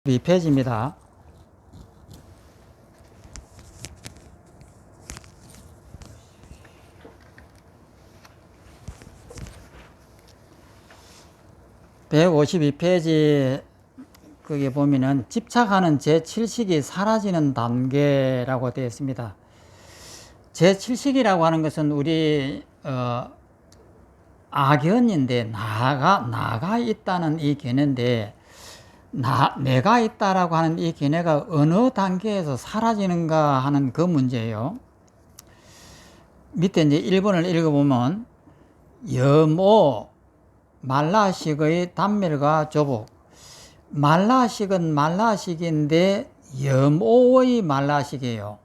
2페이지입니다. (152페이지) 거기 보면은 집착하는 제7식이 사라지는 단계라고 되어 있습니다. 제7식이라고 하는 것은 우리 악연인데 나가 있다는 이 견해인데, 내가 있다라고 하는 이 견해가 어느 단계에서 사라지는가 하는 그 문제예요. 밑에 이제 1번을 읽어보면, 염오 말라식의 단멸과 조복. 말라식은 말라식인데 염오의 말라식이에요.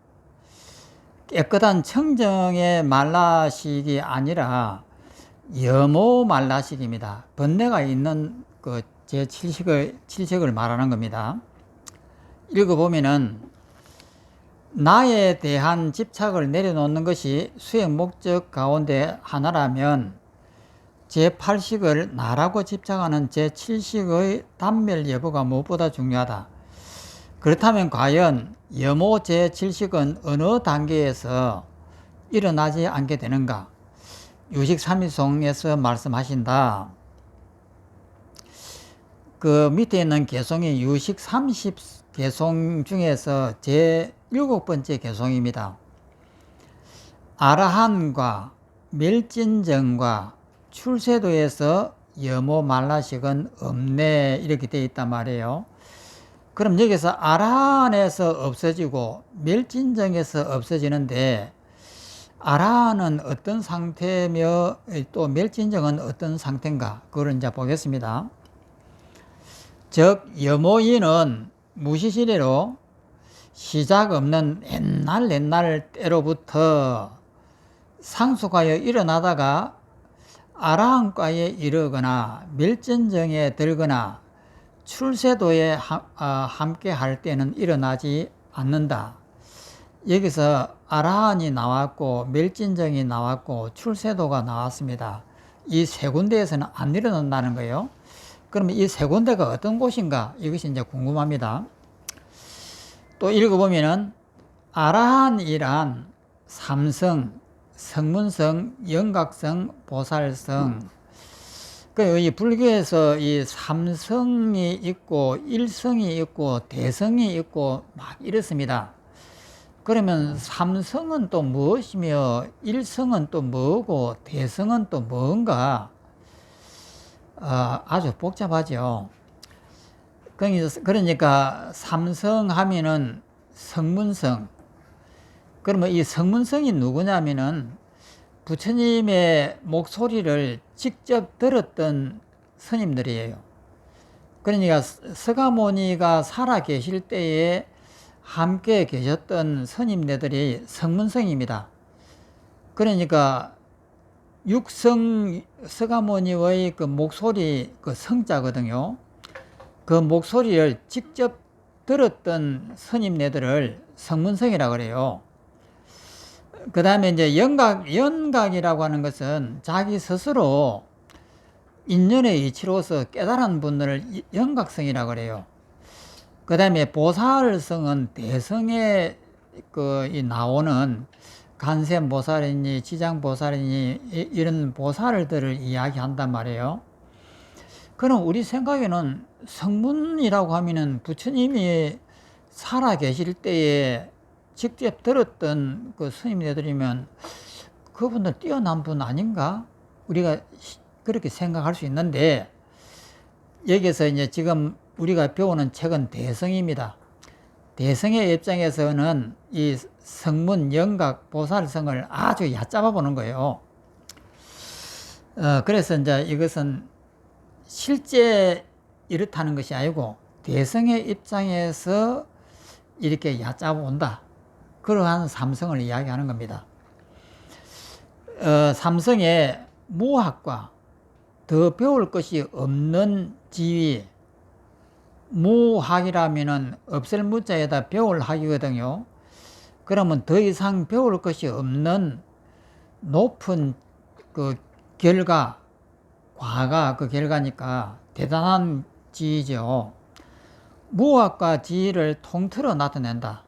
깨끗한 청정의 말라식이 아니라 염오 말라식입니다. 번뇌가 있는 그 제7식을 말하는 겁니다. 읽어보면은, 나에 대한 집착을 내려놓는 것이 수행 목적 가운데 하나라면 제8식을 나라고 집착하는 제7식의 단멸 여부가 무엇보다 중요하다. 그렇다면 과연 염오 제7식은 어느 단계에서 일어나지 않게 되는가? 유식 3일송에서 말씀하신다. 그 밑에 있는 개송이 유식 30개송 중에서 제7번째 개송입니다. 아라한과 멸진정과 출세도에서 염오 말라식은 없네, 이렇게 되어 있단 말이에요. 그럼 여기서 아라한에서 없어지고 멸진정에서 없어지는데, 아라한은 어떤 상태며 또 멸진정은 어떤 상태인가, 그걸 이제 보겠습니다. 즉 염오인은 무시시래로 시작 없는 옛날 때로부터 상속하여 일어나다가 아라한과에 이르거나 멸진정에 들거나 출세도에 함께 할 때는 일어나지 않는다. 여기서 아라한이 나왔고 멸진정이 나왔고 출세도가 나왔습니다. 이 세 군데에서는 안 일어난다는 거예요. 그러면 이 세 군데가 어떤 곳인가, 이것이 이제 궁금합니다. 또 읽어보면은, 아라한이란 삼성, 성문성, 영각성, 보살성. 이 불교에서 이 삼성이 있고 일성이 있고 대성이 있고 막 이렇습니다. 그러면 삼성은 또 무엇이며 일성은 또 뭐고 대성은 또 뭔가? 아주 복잡하죠. 그러니까 삼성 하면은 성문성. 그러면 이 성문성이 누구냐면은 부처님의 목소리를 직접 들었던 스님들이에요. 그러니까 서가모니가 살아 계실 때에 함께 계셨던 스님네들이 성문성입니다. 그러니까 육성 서가모니의 그 목소리, 그 성자거든요. 그 목소리를 직접 들었던 스님네들을 성문성이라고 그래요. 그 다음에 이제 연각이라고 하는 것은 자기 스스로 인연의 이치로서 깨달은 분들을 연각성이라고 그래요. 그 다음에 보살성은 대성에 나오는 간센보살이니 지장보살이니 이런 보살들을 이야기한단 말이에요. 그럼 우리 생각에는 성문이라고 하면은 부처님이 살아 계실 때에 직접 들었던 그 스님들이면 그분들 뛰어난 분 아닌가? 우리가 그렇게 생각할 수 있는데, 여기서 이제 지금 우리가 배우는 책은 대성입니다. 대성의 입장에서는 이 성문, 영각, 보살성을 아주 얕잡아 보는 거예요. 그래서 이제 이것은 실제 이렇다는 것이 아니고 대성의 입장에서 이렇게 얕잡아 본다, 그러한 삼성을 이야기하는 겁니다. 삼성의 무학과 더 배울 것이 없는 지위, 무학이라면은 없을 무자에다 배울 학이거든요. 그러면 더 이상 배울 것이 없는 높은 그 결과, 과가 그 결과니까 대단한 지위죠. 무학과 지위를 통틀어 나타낸다.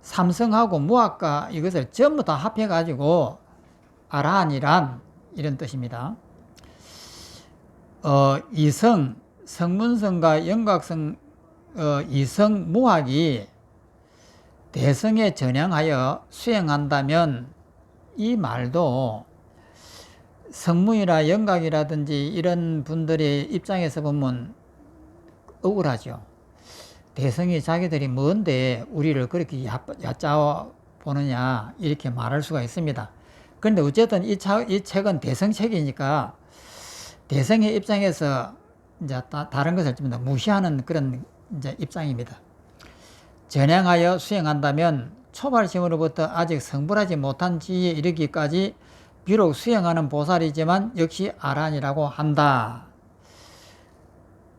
삼성하고 무학과 이것을 전부 다 합해가지고 아라한이란 이런 뜻입니다. 이성, 성문성과 영각성, 이성 무학이 대성에 전향하여 수행한다면 이 말도 성문이나 영각이라든지 이런 분들의 입장에서 보면 억울하죠. 대성이 자기들이 뭔데 우리를 그렇게 얕잡아 보느냐 이렇게 말할 수가 있습니다. 그런데 어쨌든 이 책은 대성책이니까 대성의 입장에서 이제 다른 것을 좀 더 무시하는 그런 이제 입장입니다. 전향하여 수행한다면 초발심으로부터 아직 성불하지 못한 지위에 이르기까지 비록 수행하는 보살이지만 역시 아라한이라고 한다.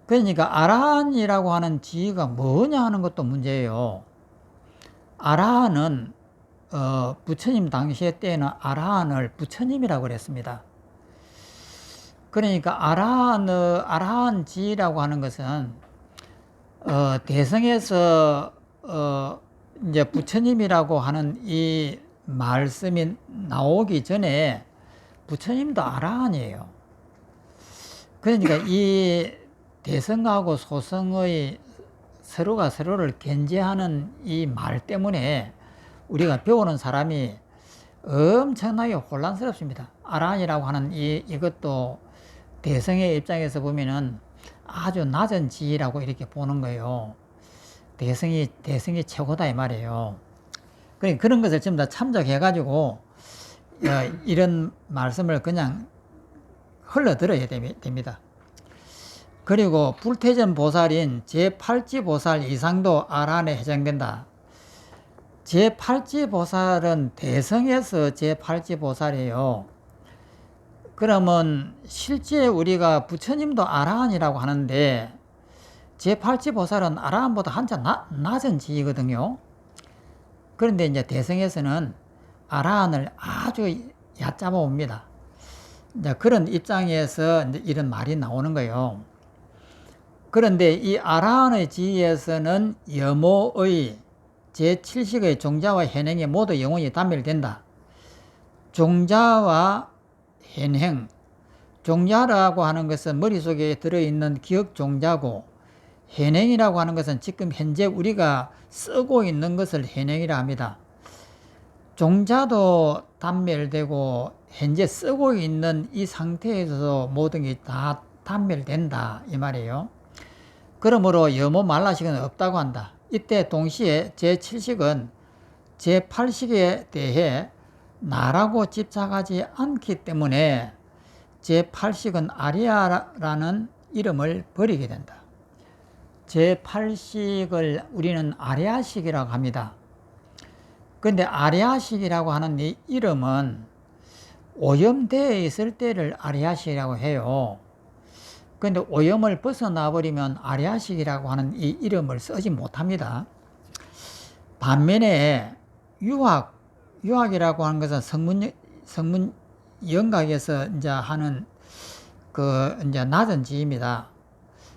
그러니까 아라한이라고 하는 지위가 뭐냐 하는 것도 문제예요. 아라한은 부처님 당시에 때에는 아라한을 부처님이라고 그랬습니다. 그러니까 아라한 지위라고 하는 것은 대성에서 이제 부처님이라고 하는 이 말씀이 나오기 전에 부처님도 아라한이에요. 그러니까 이 대성하고 소성의 서로가 서로를 견제하는 이 말 때문에 우리가 배우는 사람이 엄청나게 혼란스럽습니다. 아라한이라고 하는 이것도 대성의 입장에서 보면은 아주 낮은 지위라고 이렇게 보는 거예요. 대성이 최고다 이 말이에요. 그러니까 그런 것을 전부 다 참작해가지고 이런 말씀을 그냥 흘러들어야 됩니다. 그리고 불태전 보살인 제8지 보살 이상도 아라한에 해당된다. 제8지 보살은 대성에서 제8지 보살이에요. 그러면 실제 우리가 부처님도 아라한이라고 하는데 제8지 보살은 아라한보다 한참 낮은 지위거든요. 그런데 이제 대성에서는 아라한을 아주 얕잡아 옵니다. 이제 그런 입장에서 이제 이런 말이 나오는 거예요. 그런데 이 아라한의 지위에서는 여모의 제7식의 종자와 현행이 모두 영원히 단멸된다. 종자와 현행, 종자라고 하는 것은 머릿속에 들어있는 기억 종자고 현행이라고 하는 것은 지금 현재 우리가 쓰고 있는 것을 현행이라 합니다. 종자도 단멸되고 현재 쓰고 있는 이 상태에서도 모든 게 다 단멸된다 이 말이에요. 그러므로 여모 말라식은 없다고 한다. 이때 동시에 제7식은 제8식에 대해 나라고 집착하지 않기 때문에 제8식은 아리아라는 이름을 버리게 된다. 제8식을 우리는 아리아식이라고 합니다. 그런데 아리아식이라고 하는 이 이름은 오염되어 있을 때를 아리아식이라고 해요. 그런데 오염을 벗어나 버리면 아리아식이라고 하는 이 이름을 쓰지 못합니다. 반면에 유학이라고 하는 것은 성문 영각에서 이제 하는 이제 낮은 지위입니다.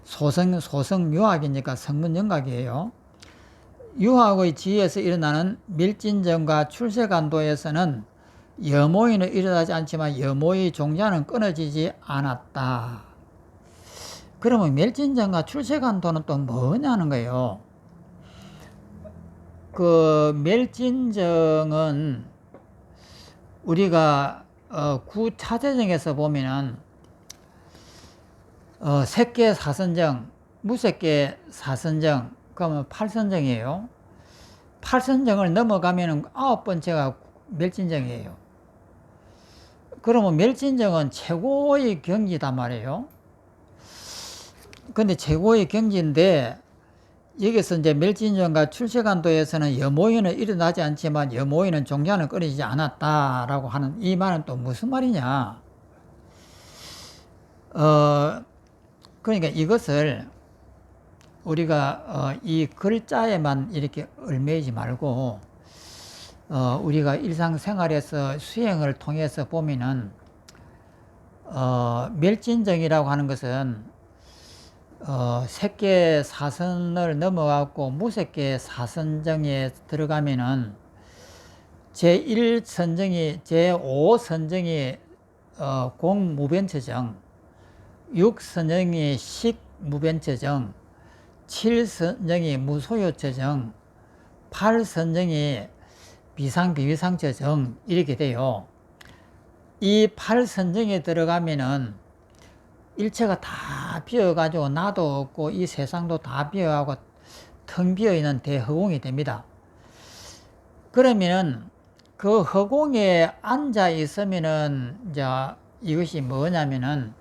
소성 유학이니까 성문 영각이에요. 유학의 지위에서 일어나는 밀진정과 출세간도에서는 여모의는 일어나지 않지만 여모의 종자는 끊어지지 않았다. 그러면 멸진정과 출세간도는 또 뭐냐는 거예요. 그 멸진정은 우리가 구차제정에서 보면은 색계 사선정, 무색계 사선정, 그러면 8선정이에요. 8선정을 넘어가면은 9번째가 멸진정이에요. 그러면 멸진정은 최고의 경지단 말이에요. 근데 최고의 경지인데 여기서 이제 멸진정과 출세간도에서는 여모의는 일어나지 않지만 여모의는 종자는 끊어지지 않았다라고 하는 이 말은 또 무슨 말이냐? 그러니까 이것을 우리가 이 글자에만 이렇게 얽매이지 말고 우리가 일상생활에서 수행을 통해서 보면은 멸진정이라고 하는 것은 색계 사선을 넘어가고 무색계 사선정에 들어가면은 제1선정이, 제5선정이 공무변체정, 6선정이 식무변체정, 7선정이 무소요체정, 8선정이 비상비위상체정 이렇게 돼요. 이 8선정에 들어가면은 일체가 다 비어가지고 나도 없고 이 세상도 다 비어가고 텅 비어있는 대허공이 됩니다. 그러면은 그 허공에 앉아 있으면은 이제 이것이 뭐냐면은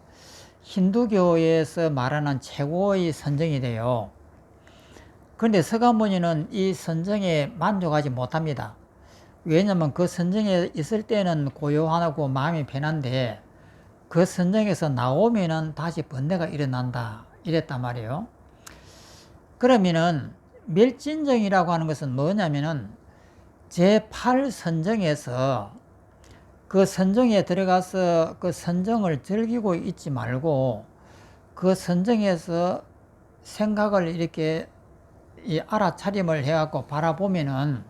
힌두교에서 말하는 최고의 선정이 돼요. 그런데 서가모니는 이 선정에 만족하지 못합니다. 왜냐면 그 선정에 있을 때는 고요하고 마음이 편한데 그 선정에서 나오면은 다시 번뇌가 일어난다 이랬단 말이에요. 그러면은 멸진정이라고 하는 것은 뭐냐면은 제8선정에서 그 선정에 들어가서 그 선정을 즐기고 있지 말고 그 선정에서 생각을 이렇게 알아차림을 해갖고 바라보면은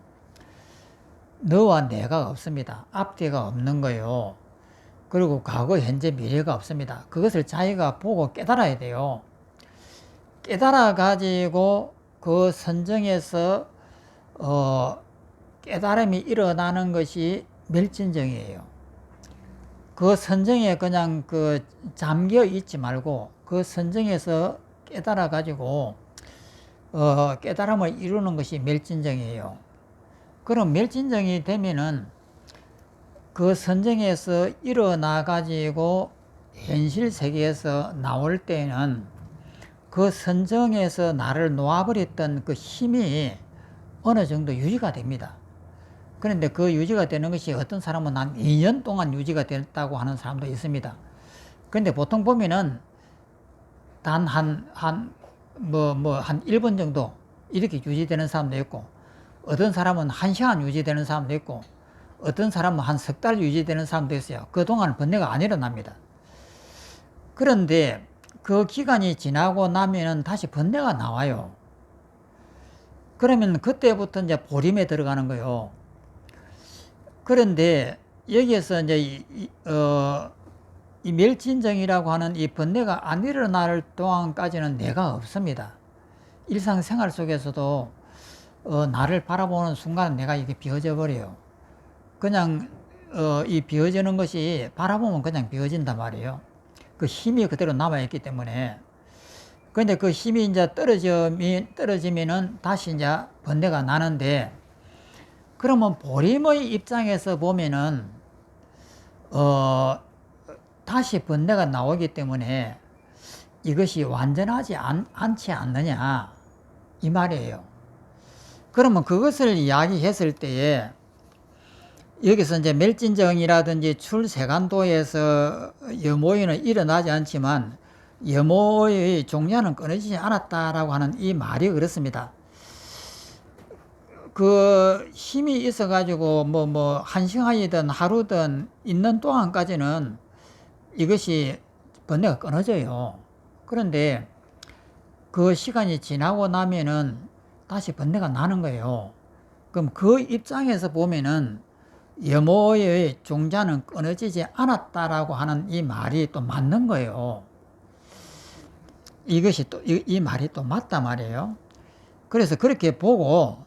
너와 내가 없습니다. 앞뒤가 없는 거예요. 그리고 과거, 현재, 미래가 없습니다. 그것을 자기가 보고 깨달아야 돼요. 깨달아 가지고 그 선정에서 깨달음이 일어나는 것이 멸진정이에요. 그 선정에 그냥 잠겨 있지 말고 그 선정에서 깨달아 가지고 깨달음을 이루는 것이 멸진정이에요. 그럼 멸진정이 되면은 그 선정에서 일어나 가지고 현실 세계에서 나올 때는 그 선정에서 나를 놓아버렸던 그 힘이 어느 정도 유지가 됩니다. 그런데 그 유지가 되는 것이 어떤 사람은 한 2년 동안 유지가 됐다고 하는 사람도 있습니다. 그런데 보통 보면은 단 한 1분 정도 이렇게 유지되는 사람도 있고, 어떤 사람은 1시간 유지되는 사람도 있고, 어떤 사람은 한 석 달 유지되는 사람도 있어요. 그동안 번뇌가 안 일어납니다. 그런데 그 기간이 지나고 나면은 다시 번뇌가 나와요. 그러면 그때부터 이제 보림에 들어가는 거예요. 그런데 여기에서 이제 이 멸진정이라고 하는 이 번뇌가 안 일어날 동안까지는 내가 없습니다. 일상생활 속에서도 나를 바라보는 순간 내가 이게 비어져 버려요. 그냥 이 비어지는 것이 바라보면 그냥 비어진단 말이에요. 그 힘이 그대로 남아있기 때문에. 그런데 그 힘이 이제 떨어지면은 다시 이제 번뇌가 나는데, 그러면 보림의 입장에서 보면은 다시 번뇌가 나오기 때문에 이것이 완전하지 않지 않느냐 이 말이에요. 그러면 그것을 이야기했을 때에 여기서 이제 멸진정이라든지 출세간도에서 염오이는 일어나지 않지만 염오의 종자는 끊어지지 않았다라고 하는 이 말이 그렇습니다. 그 힘이 있어가지고 한 시간이든 하루든 있는 동안까지는 이것이 번뇌가 끊어져요. 그런데 그 시간이 지나고 나면은 다시 번뇌가 나는 거예요. 그럼 그 입장에서 보면은 염오의 종자는 끊어지지 않았다라고 하는 이 말이 또 맞는 거예요. 이것이 또 이 말이 또 맞단 말이에요. 그래서 그렇게 보고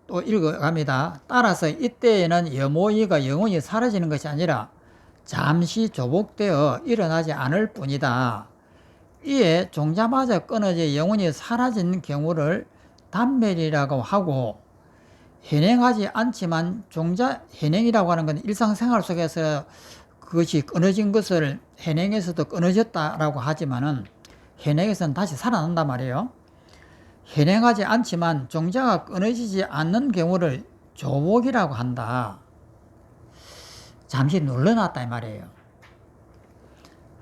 또 읽어갑니다. 따라서 이때에는 염오이가 영원히 사라지는 것이 아니라 잠시 조복되어 일어나지 않을 뿐이다. 이에 종자마저 끊어져 영원히 사라진 경우를 단멸이라고 하고, 현행하지 않지만 종자 현행이라고 하는 건 일상생활 속에서 그것이 끊어진 것을 현행에서도 끊어졌다라고 하지만은 현행에서는 다시 살아난단 말이에요. 현행하지 않지만 종자가 끊어지지 않는 경우를 조복이라고 한다. 잠시 눌러놨다 이 말이에요.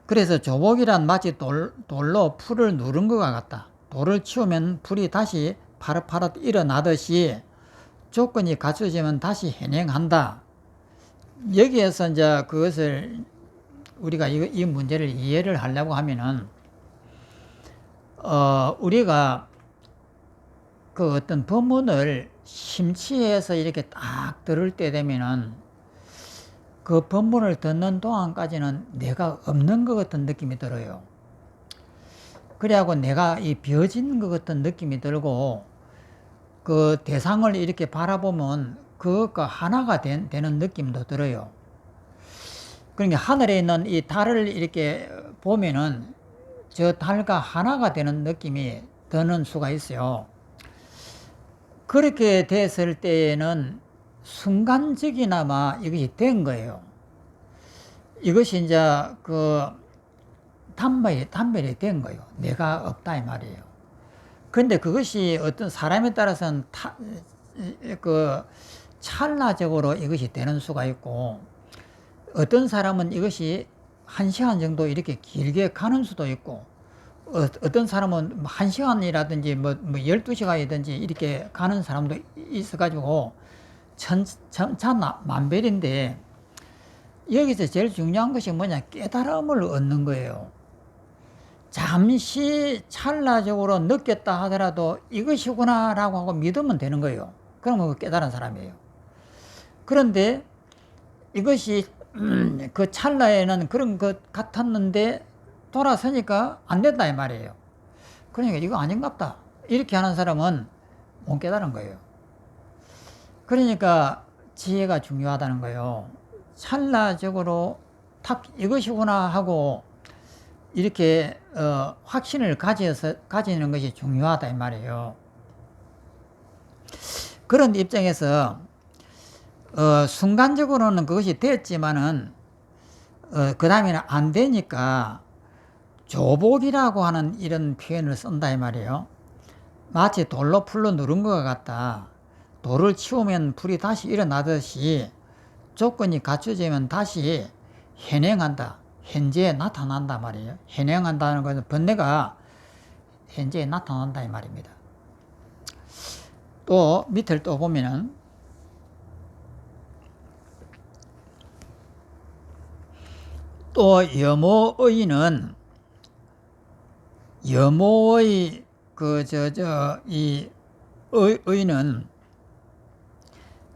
그래서 조복이란 마치 돌로 풀을 누른 것과 같다. 돌을 치우면 풀이 다시 파릇파릇 일어나듯이 조건이 갖춰지면 다시 현행한다. 여기에서 이제 그것을 우리가 이 문제를 이해를 하려고 하면은 우리가 그 어떤 법문을 심취해서 이렇게 딱 들을 때 되면은 그 법문을 듣는 동안까지는 내가 없는 것 같은 느낌이 들어요. 그래하고 내가 이 비어진 것 같은 느낌이 들고 그 대상을 이렇게 바라보면 그것과 하나가 되는 느낌도 들어요. 그러니까 하늘에 있는 이 달을 이렇게 보면은 저 달과 하나가 되는 느낌이 드는 수가 있어요. 그렇게 됐을 때에는 순간적이나마 이것이 된 거예요. 이것이 이제 그 단멸이 된 거예요. 내가 없다 이 말이에요. 그런데 그것이 어떤 사람에 따라서는 그 찰나적으로 이것이 되는 수가 있고, 어떤 사람은 이것이 1시간 정도 이렇게 길게 가는 수도 있고, 어떤 사람은 1시간이라든지 뭐 12시간이든지 이렇게 가는 사람도 있어가지고 천차만별인데, 여기서 제일 중요한 것이 뭐냐, 깨달음을 얻는 거예요. 잠시 찰나적으로 느꼈다 하더라도 이것이구나 라고 하고 믿으면 되는 거예요. 그러면 그 깨달은 사람이에요. 그런데 이것이 그 찰나에는 그런 것 같았는데 돌아서니까 안 된다 이 말이에요. 그러니까 이거 아닌갑다 이렇게 하는 사람은 못 깨달은 거예요. 그러니까 지혜가 중요하다는 거예요. 찰나적으로 탁 이것이구나 하고 이렇게 확신을 가지는 것이 중요하다 이 말이에요. 그런 입장에서 순간적으로는 그것이 됐지만은 그 다음에는 안 되니까 조복이라고 하는 이런 표현을 쓴다 이 말이에요. 마치 돌로 풀로 누른 것 같다. 돌을 치우면 불이 다시 일어나듯이 조건이 갖춰지면 다시 현행한다. 현재에 나타난다 말이에요. 현행한다는 것은 번뇌가 현재에 나타난다 이 말입니다. 또 밑을 또 보면은 또 여모의는 여모의 이 의는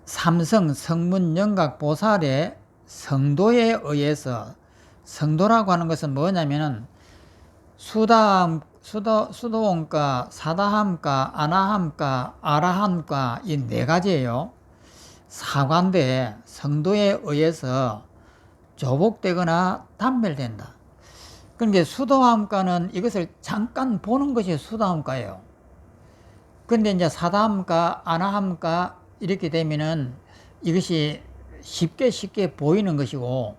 삼성 성문 영각 보살의 성도에 의해서, 성도라고 하는 것은 뭐냐면은 수도원가, 사다함가, 아나함가, 아라함가 이 네 가지예요. 사관대 성도에 의해서 조복되거나 단멸된다. 그러니까 수도함가는 이것을 잠깐 보는 것이 수도함가예요. 근데 이제 사다함가, 아나함가 이렇게 되면은 이것이 쉽게 보이는 것이고,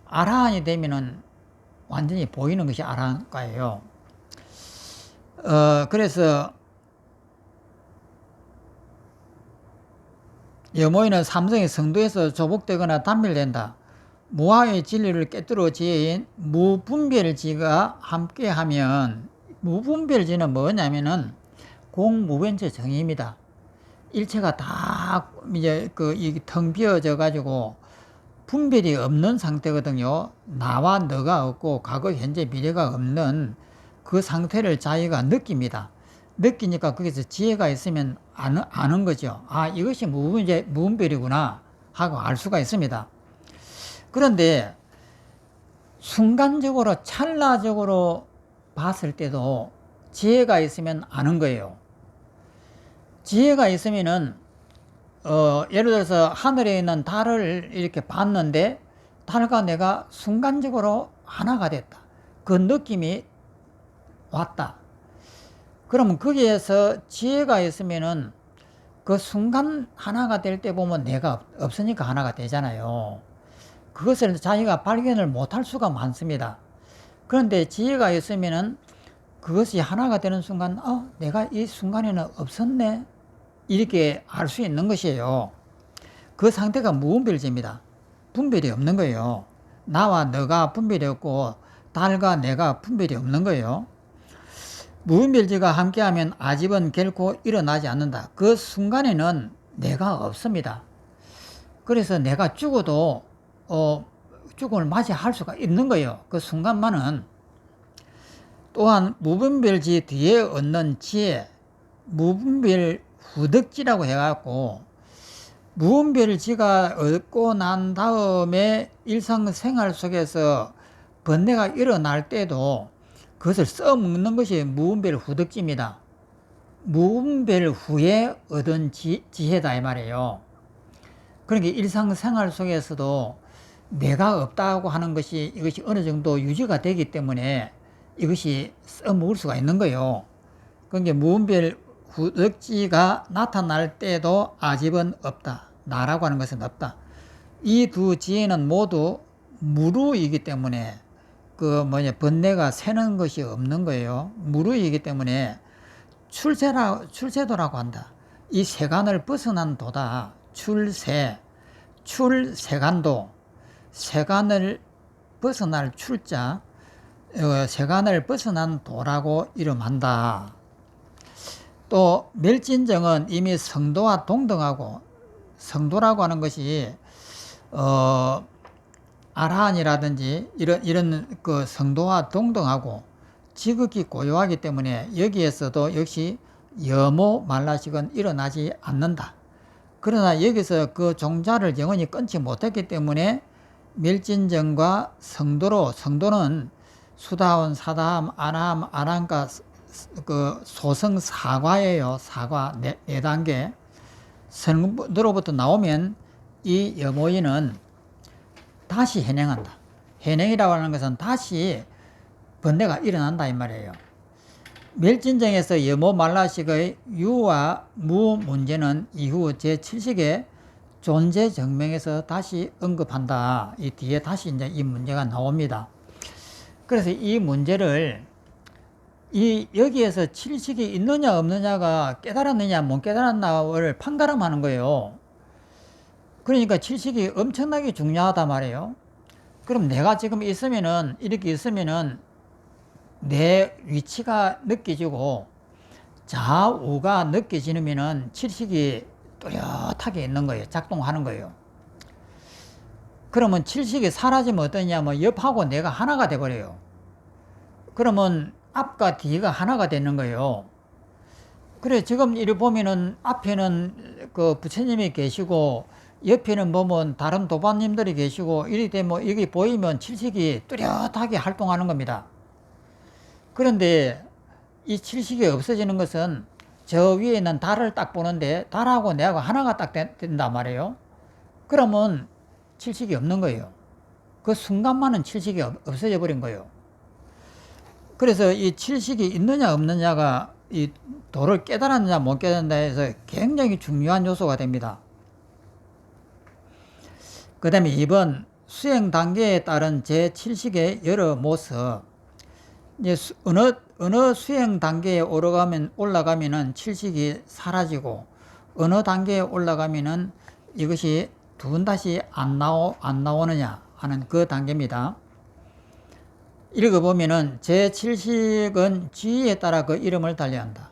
아라한이 되면은 완전히 보이는 것이 아라한가예요. 그래서 여모인은 삼성의 성도에서 조복되거나 단멸된다. 무아의 진리를 깨뜨려 지혜인 무분별지가 함께하면, 무분별지는 뭐냐면은 공무변체 정의입니다. 일체가 다 이제 이 텅 비어져 가지고 분별이 없는 상태거든요. 나와 너가 없고 과거, 현재, 미래가 없는 그 상태를 자기가 느낍니다. 느끼니까 거기서 지혜가 있으면 아는 거죠. 아, 이것이 무분별이구나 하고 알 수가 있습니다. 그런데 순간적으로 찰나적으로 봤을 때도 지혜가 있으면 아는 거예요. 지혜가 있으면은 예를 들어서 하늘에 있는 달을 이렇게 봤는데 달과 내가 순간적으로 하나가 됐다. 그 느낌이 왔다. 그러면 거기에서 지혜가 있으면은 그 순간 하나가 될 때 보면 내가 없으니까 하나가 되잖아요. 그것을 자기가 발견을 못할 수가 많습니다. 그런데 지혜가 있으면은 그것이 하나가 되는 순간, 내가 이 순간에는 없었네. 이렇게 알 수 있는 것이에요. 그 상태가 무분별지입니다. 분별이 없는 거예요. 나와 너가 분별이 없고 달과 내가 분별이 없는 거예요. 무분별지가 함께하면 아집은 결코 일어나지 않는다. 그 순간에는 내가 없습니다. 그래서 내가 죽어도 죽음을 맞이할 수가 있는 거예요. 그 순간만은. 또한 무분별지 뒤에 얻는 지혜, 무분별 후덕지라고 해갖고 무분별지가 얻고 난 다음에 일상생활 속에서 번뇌가 일어날 때도 그것을 써먹는 것이 무분별 후덕지입니다. 무분별 후에 얻은 지혜다 이 말이에요. 그러니까 일상생활 속에서도 내가 없다고 하는 것이 이것이 어느 정도 유지가 되기 때문에 이것이 써먹을 수가 있는 거예요. 그러니까 무분별 후덕지가 나타날 때도 아집은 없다. 나라고 하는 것은 없다. 이 두 지혜는 모두 무루이기 때문에 번뇌가 새는 것이 없는 거예요. 무루이기 때문에 출세도라고 한다. 이 세간을 벗어난 도다. 출세간도, 세간을 벗어날 출자, 세간을 벗어난 도라고 이름한다. 또 멸진정은 이미 성도와 동등하고, 성도라고 하는 것이 아라한이라든지 이런 그 성도와 동등하고 지극히 고요하기 때문에 여기에서도 역시 여모 말라식은 일어나지 않는다. 그러나 여기서 그 종자를 영원히 끊지 못했기 때문에 멸진정과 성도는 수다함, 사다함, 아라함, 아란가 그 소성 사과예요. 사과 네 단계. 성도로부터 나오면 이 여모인은 다시 현행한다. 현행이라고 하는 것은 다시 번뇌가 일어난다 이 말이에요. 멸진정에서 여모 말라식의 유와 무 문제는 이후 제7식의 존재 증명에서 다시 언급한다. 이 뒤에 다시 이제 이 문제가 나옵니다. 그래서 이 문제를 여기에서 7식이 있느냐 없느냐가 깨달았느냐 못 깨달았나를 판가름하는 거예요. 그러니까 7식이 엄청나게 중요하단 말이에요. 그럼 내가 지금 이렇게 있으면은 내 위치가 느껴지고 좌우가 느껴지면은 7식이 뚜렷하게 있는 거예요. 작동하는 거예요. 그러면 7식이 사라지면 어떠냐면 옆하고 내가 하나가 돼버려요. 그러면 앞과 뒤가 하나가 되는 거예요. 그래, 지금 이리 보면은 앞에는 그 부처님이 계시고 옆에는 보면 다른 도반님들이 계시고 이리 되면 여기 보이면 7식이 뚜렷하게 활동하는 겁니다. 그런데 이 7식이 없어지는 것은 저 위에 있는 달을 딱 보는데 달하고 내하고 하나가 딱 된단 말이에요. 그러면 7식이 없는 거예요. 그 순간만은 7식이 없어져 버린 거예요. 그래서 이 7식이 있느냐 없느냐가 이 도를 깨달았느냐 못 깨달았느냐 해서 굉장히 중요한 요소가 됩니다. 그 다음에 2번 수행 단계에 따른 제7식의 여러 모습. 이제 어느 수행 단계에 올라가면은 7식이 사라지고 어느 단계에 올라가면은 이것이 두 번 다시 안 나오느냐 하는 그 단계입니다. 읽어보면은 제7식은 지위에 따라 그 이름을 달리한다.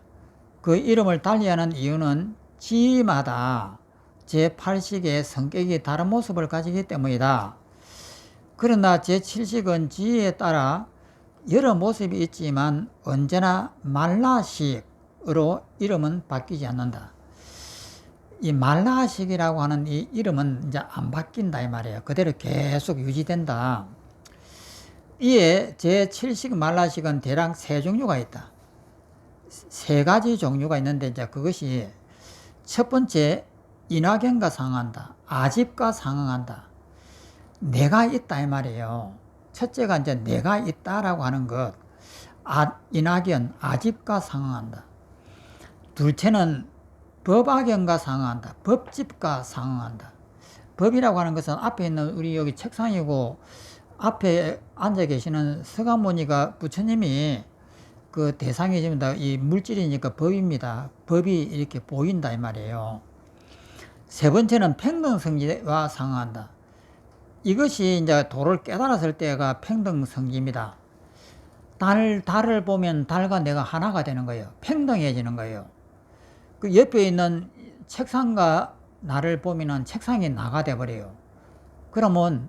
그 이름을 달리하는 이유는 지위마다 제8식의 성격이 다른 모습을 가지기 때문이다. 그러나 제7식은 지위에 따라 여러 모습이 있지만 언제나 말라식으로 이름은 바뀌지 않는다. 이 말라식이라고 하는 이 이름은 이제 안 바뀐다 이 말이에요. 그대로 계속 유지된다. 이에 제7식 말라식은 대략 세 종류가 있다. 세 가지 종류가 있는데 이제 그것이 첫 번째 인화견과 상응한다. 아집과 상응한다. 내가 있다 이 말이에요. 첫째가 이제 내가 있다라고 하는 것. 인화견, 아집과 상응한다. 둘째는 법화견과 상응한다. 법집과 상응한다. 법이라고 하는 것은 앞에 있는 우리 여기 책상이고 앞에 앉아 계시는 서가모니가 부처님이 그 대상이 지금 다 이 물질이니까 법입니다. 법이 이렇게 보인다 이 말이에요. 세 번째는 평등성지와 상응한다. 이것이 이제 도를 깨달았을 때가 평등성지입니다. 달을 보면 달과 내가 하나가 되는 거예요. 평등해지는 거예요. 그 옆에 있는 책상과 나를 보면은 책상이 나가 돼버려요. 그러면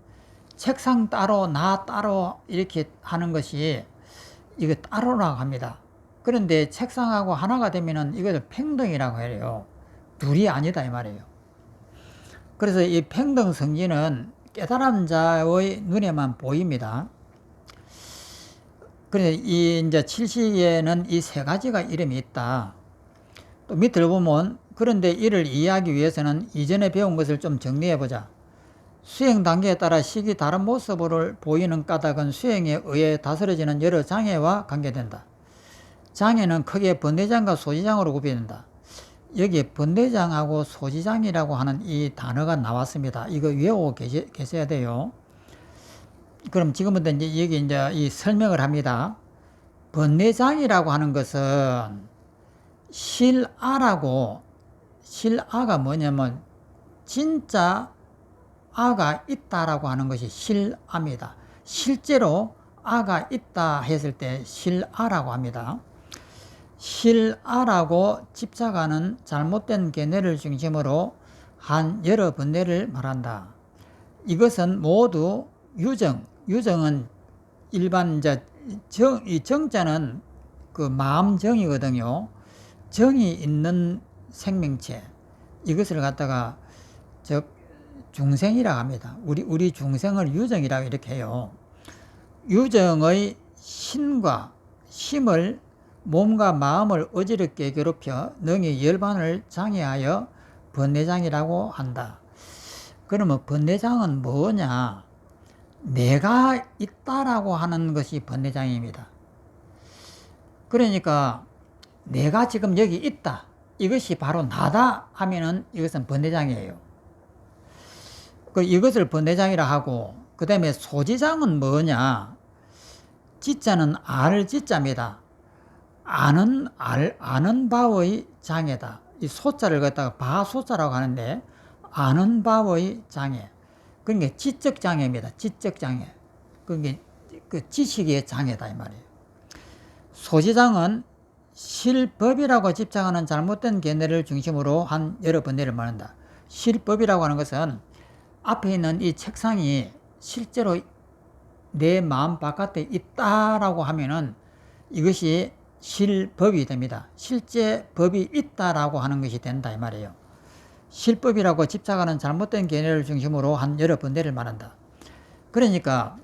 책상 따로 나 따로 이렇게 하는 것이 이거 따로라고 합니다. 그런데 책상하고 하나가 되면은 이것을 평등이라고 해요. 둘이 아니다 이 말이에요. 그래서 이 평등 성질은 깨달은 자의 눈에만 보입니다. 그래서 이 이제 칠시에는 이 세 가지가 이름이 있다. 또 밑을 보면 그런데 이를 이해하기 위해서는 이전에 배운 것을 좀 정리해 보자. 수행 단계에 따라 식이 다른 모습을 보이는 까닭은 수행에 의해 다스려지는 여러 장애와 관계된다. 장애는 크게 번뇌장과 소지장으로 구별된다. 여기에 번뇌장하고 소지장이라고 하는 이 단어가 나왔습니다. 이거 외우고 계셔야 돼요. 그럼 지금부터 이제 여기 이제 이 설명을 합니다. 번뇌장이라고 하는 것은 실아가 뭐냐면 진짜 아가 있다라고 하는 것이 실아입니다. 실제로 아가 있다 했을 때 실아라고 합니다. 실아라고 집착하는 잘못된 견해를 중심으로 한 여러 번뇌를 말한다. 이것은 모두 유정은 일반 이제 이 정자는 그 마음정이거든요. 정이 있는 생명체, 이것을 갖다가 중생이라고 합니다. 우리 중생을 유정이라고 이렇게 해요. 유정의 신과 심을 몸과 마음을 어지럽게 괴롭혀 능히 열반을 장애하여 번뇌장이라고 한다. 그러면 번뇌장은 뭐냐? 내가 있다라고 하는 것이 번뇌장입니다. 그러니까 내가 지금 여기 있다, 이것이 바로 나다 하면은 이것은 번뇌장이에요. 이것을 번뇌장이라 하고, 그 다음에 소지장은 뭐냐? 지자는 지자입니다. 아는 바의 장애다. 이 소자를 갖다가 소자라고 하는데, 아는 바의 장애. 그게 지적 장애입니다. 지적 장애. 그게 그 지식의 장애다 이 말이에요. 소지장은 실법이라고 집착하는 잘못된 견해를 중심으로 한 여러 번뇌를 말한다. 실법이라고 하는 것은 앞에 있는 이 책상이 실제로 내 마음 바깥에 있다라고 하면은 이것이 실법이 됩니다. 실제 법이 있다라고 하는 것이 된다 이 말이에요. 실법이라고 집착하는 잘못된 견해를 중심으로 한 여러 번뇌를 말한다. 그러니까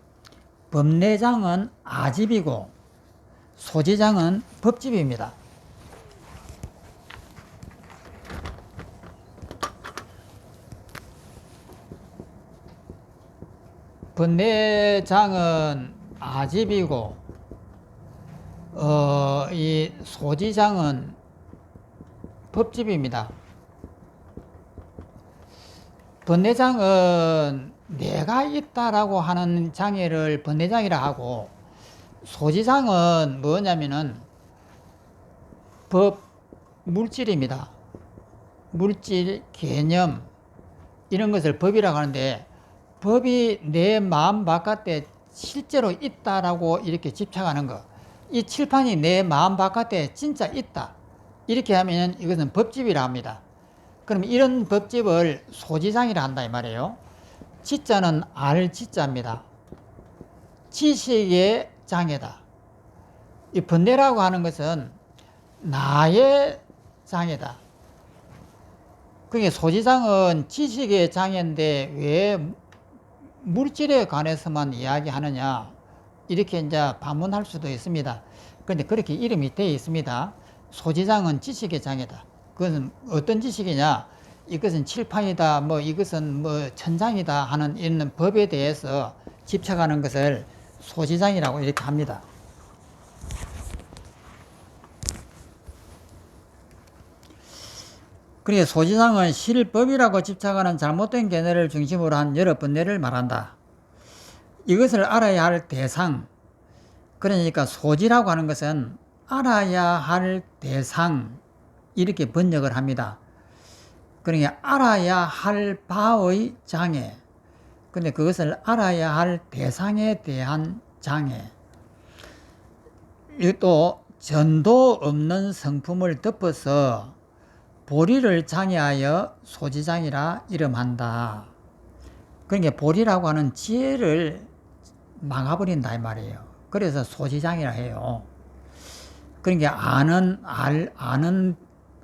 법내장은 아집이고 소지장은 법집입니다. 번뇌장은 아집이고 이 소지장은 법집입니다. 번뇌장은 내가 있다라고 하는 장애를 번뇌장이라 하고, 소지장은 뭐냐면은 물질입니다. 물질, 개념, 이런 것을 법이라고 하는데, 법이 내 마음 바깥에 실제로 있다라고 이렇게 집착하는 것, 이 칠판이 내 마음 바깥에 진짜 있다, 이렇게 하면 이것은 법집이라 합니다. 그럼 이런 법집을 소지장이라 한다 이 말이에요. 지자는 지자입니다. 지식의 장애다. 이 번뇌라고 하는 것은 나의 장애다. 그게 소지장은 지식의 장애인데 왜 물질에 관해서만 이야기하느냐, 이렇게 이제 반문할 수도 있습니다. 그런데 그렇게 이름이 되어 있습니다. 소지장은 지식의 장애다. 그것은 어떤 지식이냐? 이것은 칠판이다, 뭐 이것은 뭐 천장이다 하는 이런 법에 대해서 집착하는 것을 소지장이라고 이렇게 합니다. 그러니까 소지장은 실법이라고 집착하는 잘못된 견해를 중심으로 한 여러 번뇌를 말한다. 이것을 알아야 할 대상, 그러니까 소지라고 하는 것은 알아야 할 대상, 이렇게 번역을 합니다. 그러니까 알아야 할 바의 장애, 근데 그것을 알아야 할 대상에 대한 장애. 또 전도 없는 성품을 덮어서 보리를 장애하여 소지장이라 이름한다. 그러니까 보리라고 하는 지혜를 막아버린다 이 말이에요. 그래서 소지장이라 해요. 그러니까 아는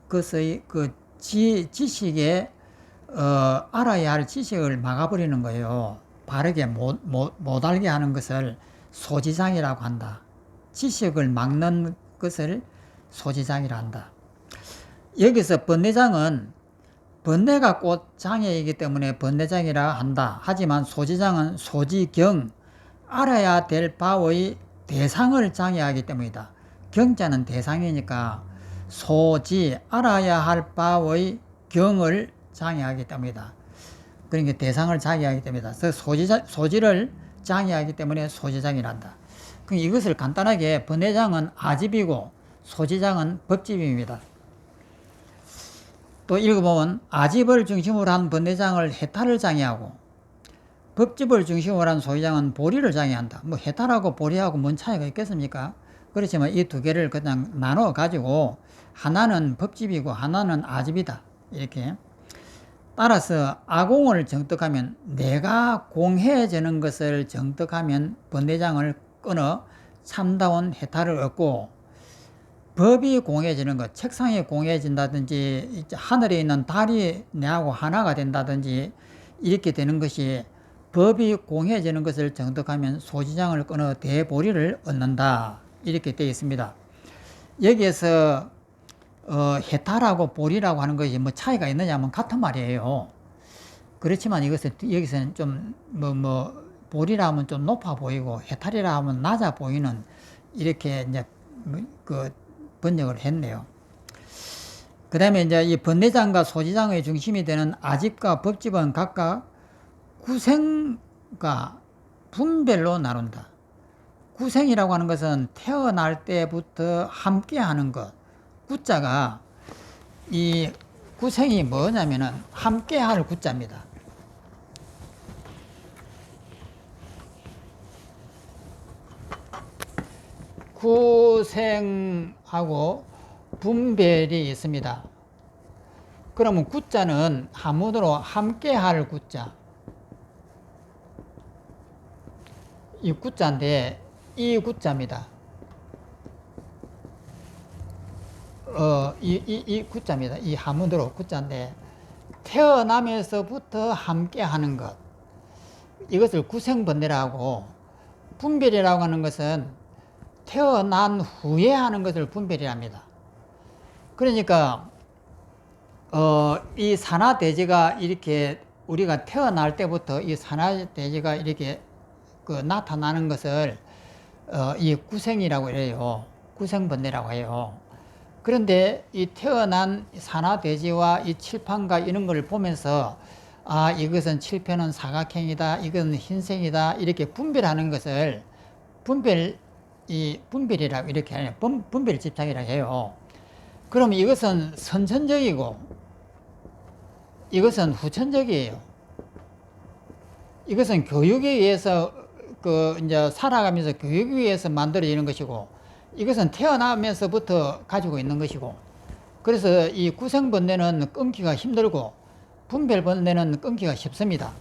것의 그 지식에 알아야 할 지식을 막아버리는 거예요. 바르게 못 알게 하는 것을 소지장이라고 한다. 지식을 막는 것을 소지장이라 한다. 여기서 번뇌장은 번뇌가 곧 장애이기 때문에 번뇌장이라 한다. 하지만 소지장은 소지경, 알아야 될 바의 대상을 장애하기 때문이다. 경자는 대상이니까 소지, 알아야 할 바의 경을 장애하기 때문이다. 그러니까 대상을 장애하기 때문이다. 그래서 소지를 장애하기 때문에 소지장이란다. 그럼 이것을 간단하게 번뇌장은 아집이고 소지장은 법집입니다. 또 읽어보면 아집을 중심으로 한 번뇌장을 해탈을 장애하고 법집을 중심으로 한 소지장은 보리를 장애한다. 뭐 해탈하고 보리하고 뭔 차이가 있겠습니까? 그렇지만 이 두 개를 그냥 나눠 가지고 하나는 법집이고 하나는 아집이다. 이렇게. 따라서 아공을 정득하면 내가 공해지는 것을 정득하면 번뇌장을 끊어 참다운 해탈을 얻고 법이 공해지는 것, 책상이 공해진다든지 하늘에 있는 달이 내하고 하나가 된다든지 이렇게 되는 것이 법이 공해지는 것을 정득하면 소지장을 끊어 대보리를 얻는다. 이렇게 되어 있습니다. 여기에서 해탈하고 보리라고 하는 것이 뭐 차이가 있느냐면 같은 말이에요. 그렇지만 이것은 여기서는 좀 보리라 하면 좀 높아 보이고 해탈이라 하면 낮아 보이는 이렇게 이제 그 번역을 했네요. 그 다음에 이제 이 번뇌장과 소지장의 중심이 되는 아집과 법집은 각각 구생과 분별로 나눈다. 구생이라고 하는 것은 태어날 때부터 함께 하는 것. 구자가 이 구생이 뭐냐면은 함께 할 구자입니다. 구생하고 분별이 있습니다. 그러면 구자는 한문으로 함께 할 구자. 이 구자인데 이 구자입니다. 이 구자입니다. 이 한문으로 구자인데 태어나면서부터 함께 하는 것. 이것을 구생번뇌라고 분별이라고 하는 것은 태어난 후에 하는 것을 분별이랍니다. 그러니까 이 산하대지가 이렇게 우리가 태어날 때부터 이 산하대지가 이렇게 나타나는 것을 이 구생이라고 해요. 구생번뇌라고 해요. 그런데 이 태어난 산하대지와 이 칠판과 이런 걸 보면서 아, 이것은 칠편은 사각형이다, 이것은 흰색이다, 이렇게 분별하는 것을 분별이라고 이렇게 해요. 분별 집착이라고 해요. 그럼 이것은 선천적이고 이것은 후천적이에요. 이것은 교육에 의해서 이제 살아가면서 교육에 의해서 만들어지는 것이고 이것은 태어나면서부터 가지고 있는 것이고 그래서 이 구생번뇌는 끊기가 힘들고 분별번뇌는 끊기가 쉽습니다.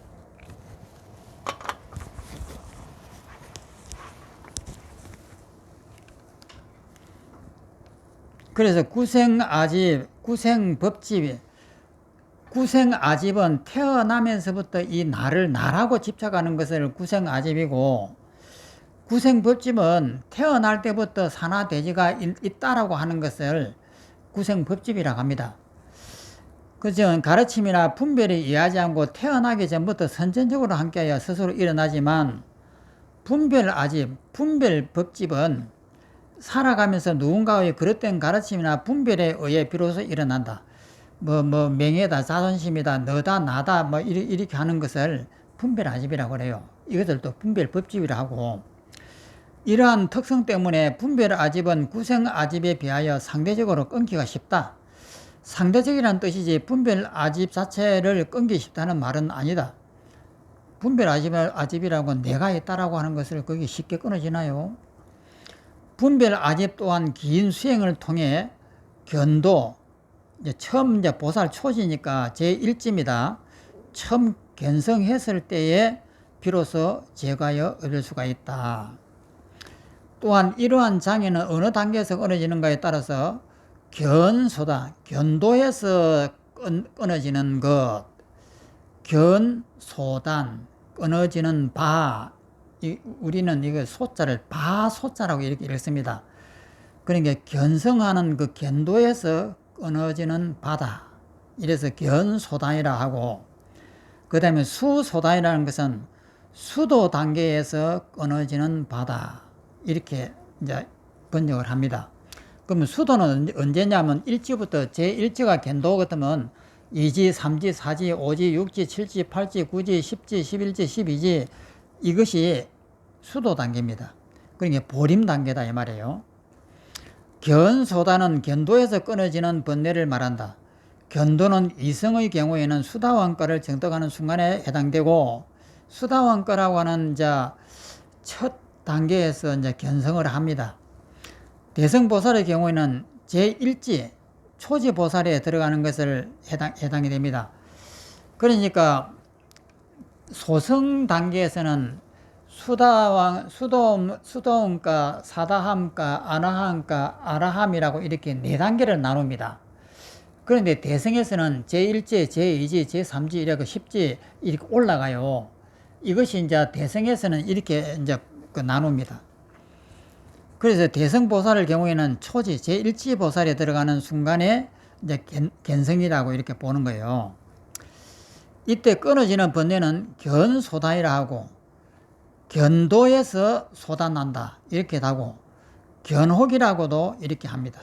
그래서 구생아집, 구생법집, 구생아집은 태어나면서부터 이 나라고 집착하는 것을 구생아집이고 구생법집은 태어날 때부터 산하대지가 있다라고 하는 것을 구생법집이라고 합니다. 그죠? 가르침이나 분별에 의하지 않고 태어나기 전부터 선천적으로 함께하여 스스로 일어나지만 분별아집, 분별법집은 살아가면서 누군가의 그릇된 가르침이나 분별에 의해 비로소 일어난다. 명예다, 자존심이다, 너다, 나다, 이렇게 하는 것을 분별아집이라고 그래요. 이것을 또 분별법집이라고 하고, 이러한 특성 때문에 분별아집은 구생아집에 비하여 상대적으로 끊기가 쉽다. 상대적이라는 뜻이지 분별아집 자체를 끊기 쉽다는 말은 아니다. 분별아집이라고 내가 있다라고 하는 것을 그게 쉽게 끊어지나요? 분별아집 또한 긴 수행을 통해 견도, 처음 보살 초지니까 제1지입니다. 처음 견성했을 때에 비로소 제가여 얻을 수가 있다. 또한 이러한 장애는 어느 단계에서 끊어지는가에 따라서 견소단, 견도에서 끊어지는 것, 견소단, 끊어지는 바, 우리는 이거 소자를 바소자라고 이렇게 읽습니다. 그러니까 견성하는 그 견도에서 끊어지는 바다. 이래서 견소단이라 하고, 그 다음에 수소단이라는 것은 수도 단계에서 끊어지는 바다. 이렇게 이제 번역을 합니다. 그러면 수도는 언제냐면 1지부터 제1지가 견도 같으면 2지, 3지, 4지, 5지, 6지, 7지, 8지, 9지, 10지, 11지, 12지 이것이 수도 단계입니다. 그러니까 보림 단계다 이 말이에요. 견소단은 견도에서 끊어지는 번뇌를 말한다. 견도는 이성의 경우에는 수다원가를 정득하는 순간에 해당되고, 수다원가라고 하는 이제 첫 단계에서 이제 견성을 합니다. 대성보살의 경우에는 제1지 초지보살에 들어가는 것을 해당이 됩니다. 그러니까 소성 단계에서는 수도원가, 사다함가, 아나함가, 아라함이라고 이렇게 4단계를 나눕니다. 그런데 대성에서는 제1지, 제2지, 제3지, 이렇게 10지 이렇게 올라가요. 이것이 이제 대성에서는 이렇게 이제 나눕니다. 그래서 대성보살의 경우에는 초지, 제1지 보살에 들어가는 순간에 이제 견성이라고 이렇게 보는 거예요. 이때 끊어지는 번뇌는 견소단이라 하고, 견도에서 소단난다 이렇게 하고, 견혹이라고도 이렇게 합니다.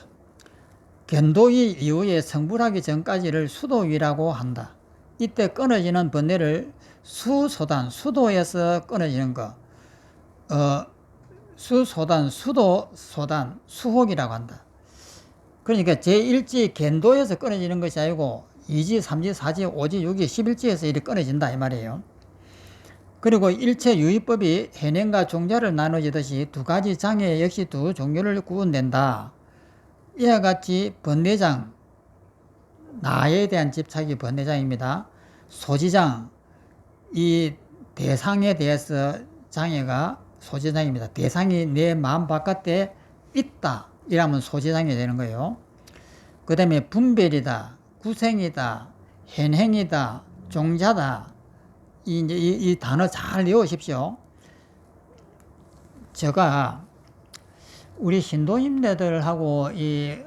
견도의 이후에 성불하기 전까지를 수도위라고 한다. 이때 끊어지는 번뇌를 수소단, 수도에서 끊어지는 거, 수소단, 수도소단, 수혹이라고 한다. 그러니까 제1지 견도에서 끊어지는 것이 아니고 2지, 3지, 4지, 5지, 6지, 11지에서 이렇게 끊어진다 이 말이에요. 그리고 일체 유의법이 해냄과 종자를 나눠지듯이 두 가지 장애 역시 두 종류를 구분된다. 이와 같이 번뇌장, 나에 대한 집착이 번뇌장입니다. 소지장, 이 대상에 대해서 장애가 소지장입니다. 대상이 내 마음 바깥에 있다 이러면 소지장이 되는 거예요. 그 다음에 분별이다, 구생이다, 현행이다, 종자다. 이 단어 잘 외우십시오. 제가 우리 신도님네들하고 이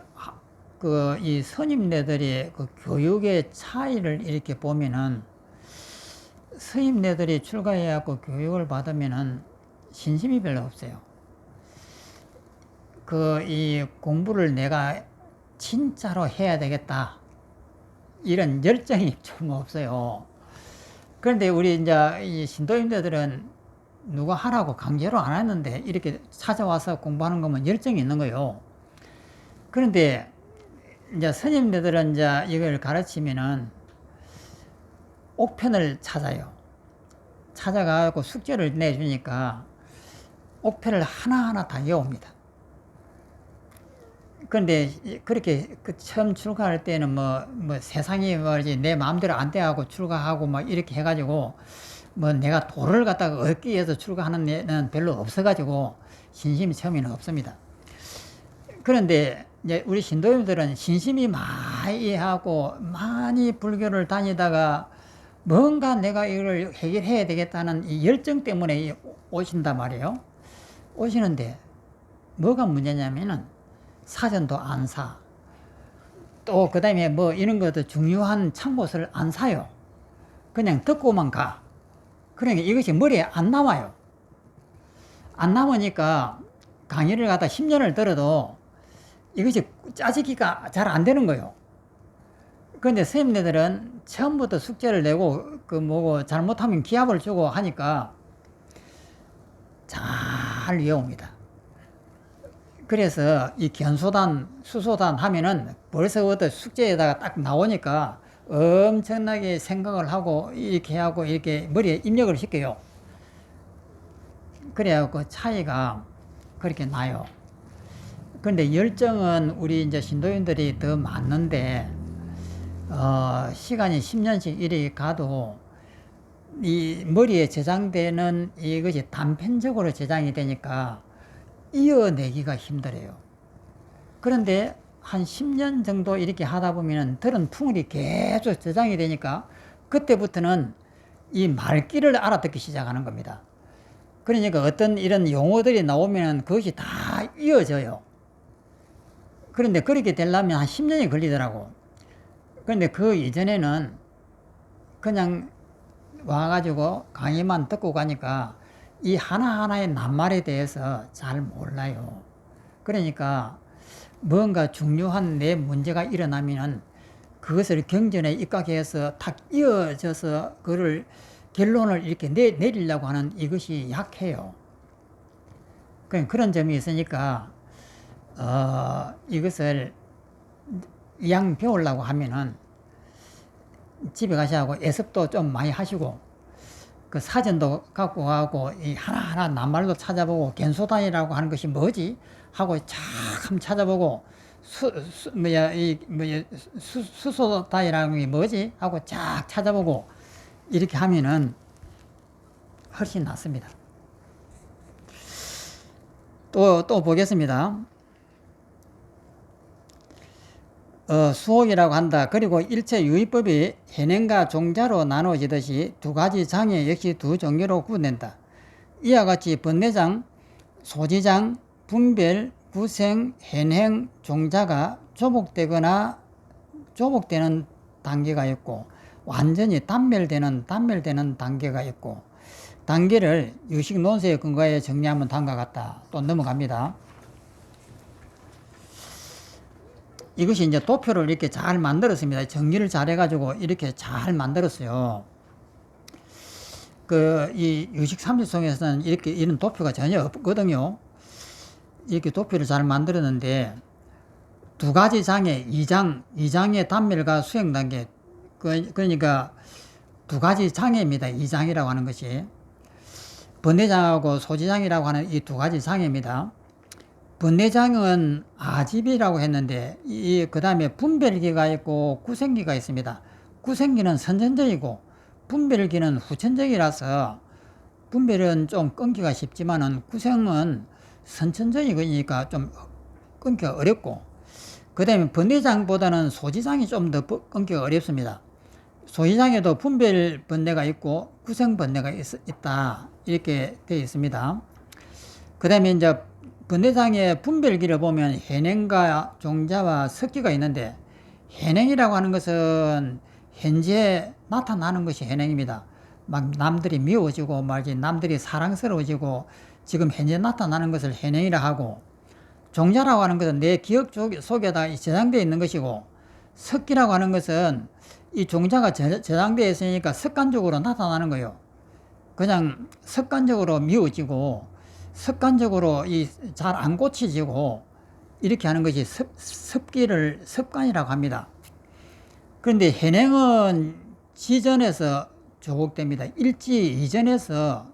스님네들이 그 교육의 차이를 이렇게 보면은, 스님네들이 출가해갖고 교육을 받으면은 신심이 별로 없어요. 이 공부를 내가 진짜로 해야 되겠다 이런 열정이 좀 없어요. 그런데 우리 이제 이 신도님들은 누가 하라고 강제로 안 했는데 이렇게 찾아와서 공부하는 거면 열정이 있는 거예요. 그런데 이제 스님들은 이제 이걸 가르치면은 옥편을 찾아요. 찾아가고 숙제를 내주니까 옥편을 하나하나 다 외웁니다. 그런데 그렇게 처음 출가할 때는 세상이 뭐지 내 마음대로 안 돼하고 출가하고 막 이렇게 해가지고 내가 도를 갖다가 얻기 위해서 출가하는 애는 별로 없어가지고 신심이 처음에는 없습니다. 그런데 이제 우리 신도님들은 신심이 많이 하고 많이 불교를 다니다가 뭔가 내가 이걸 해결해야 되겠다는 이 열정 때문에 오신단 말이에요. 오시는데 뭐가 문제냐면은 사전도 안 사. 또 그 다음에 이런 것도 중요한 참고서를 안 사요. 그냥 듣고만 가. 그러니까 이것이 머리에 안 남아요. 안 남으니까 강의를 갖다 10년을 들어도 이것이 짜지기가 잘 안 되는 거예요. 그런데 선생님들은 처음부터 숙제를 내고 잘못하면 기합을 주고 하니까 잘 외웁니다. 그래서 이 견소단, 수소단 하면은 벌써부터 숙제에다가 딱 나오니까 엄청나게 생각을 하고 이렇게 머리에 입력을 시켜요. 그래갖고 차이가 그렇게 나요. 그런데 열정은 우리 이제 신도인들이 더 많는데, 시간이 10년씩 이렇게 가도 이 머리에 저장되는 이것이 단편적으로 저장이 되니까 이어내기가 힘들어요. 그런데 한 10년 정도 이렇게 하다 보면 들은 풍울이 계속 저장이 되니까 그때부터는 이 말귀를 알아듣기 시작하는 겁니다. 그러니까 어떤 이런 용어들이 나오면 그것이 다 이어져요. 그런데 그렇게 되려면 한 10년이 걸리더라고. 그런데 그 이전에는 그냥 와가지고 강의만 듣고 가니까 이 하나하나의 낱말에 대해서 잘 몰라요. 그러니까 뭔가 중요한 내 문제가 일어나면은 그것을 경전에 입각해서 탁 이어져서 그를 결론을 이렇게 내리려고 하는 이것이 약해요. 그런 점이 있으니까 이것을 양 배우려고 하면은 집에 가셔서 예습도 좀 많이 하시고 그 사전도 갖고 가고 이 하나하나 낱말도 찾아보고 겐소단이라고 하는 것이 뭐지 하고 참 찾아보고 수소단이라는 게 뭐지 하고 쫙 찾아보고 이렇게 하면은 훨씬 낫습니다. 또 보겠습니다. 수옥이라고 한다. 그리고 일체 유의법이 현행과 종자로 나누어지듯이 두 가지 장애 역시 두 종류로 구분된다. 이와 같이 번뇌장, 소지장, 분별, 구생, 현행, 종자가 조복되는 단계가 있고 완전히 단멸되는 단계가 있고 단계를 유식 논설에 근거해 정리하면 다음과 같다. 또 넘어갑니다. 이것이 이제 도표를 이렇게 잘 만들었습니다. 정리를 잘 해가지고 이렇게 잘 만들었어요. 이 유식 삼지송에서는 이런 도표가 전혀 없거든요. 이렇게 도표를 잘 만들었는데, 두 가지 장애, 2장의 단멸과 수행 단계. 그러니까 두 가지 장애입니다. 2장이라고 하는 것이. 번뇌장하고 소지장이라고 하는 이 두 가지 장애입니다. 번뇌장은 아집이라고 했는데 그 다음에 분별기가 있고 구생기가 있습니다. 구생기는 선천적이고 분별기는 후천적이라서 분별은 좀 끊기가 쉽지만은 구생은 선천적이니까 좀 끊기가 어렵고 그 다음에 번뇌장보다는 소지장이 좀 더 끊기가 어렵습니다. 소지장에도 분별 번뇌가 있고 구생 번뇌가 있다 이렇게 되어 있습니다. 그 다음에 이제 번뇌장의 분별기를 보면 현행과 종자와 섞기가 있는데 현행이라고 하는 것은 현재 나타나는 것이 현행입니다. 막 남들이 미워지고 말지 남들이 사랑스러워지고 지금 현재 나타나는 것을 현행이라 하고 종자라고 하는 것은 내 기억 속에다 저장되어 있는 것이고 섞기라고 하는 것은 이 종자가 저장되어 있으니까 습관적으로 나타나는 거예요. 그냥 습관적으로 미워지고 습관적으로 잘 안 고쳐지고 이렇게 하는 것이 습관이라고 합니다. 그런데 현행은 지전에서 조복됩니다. 일지 이전에서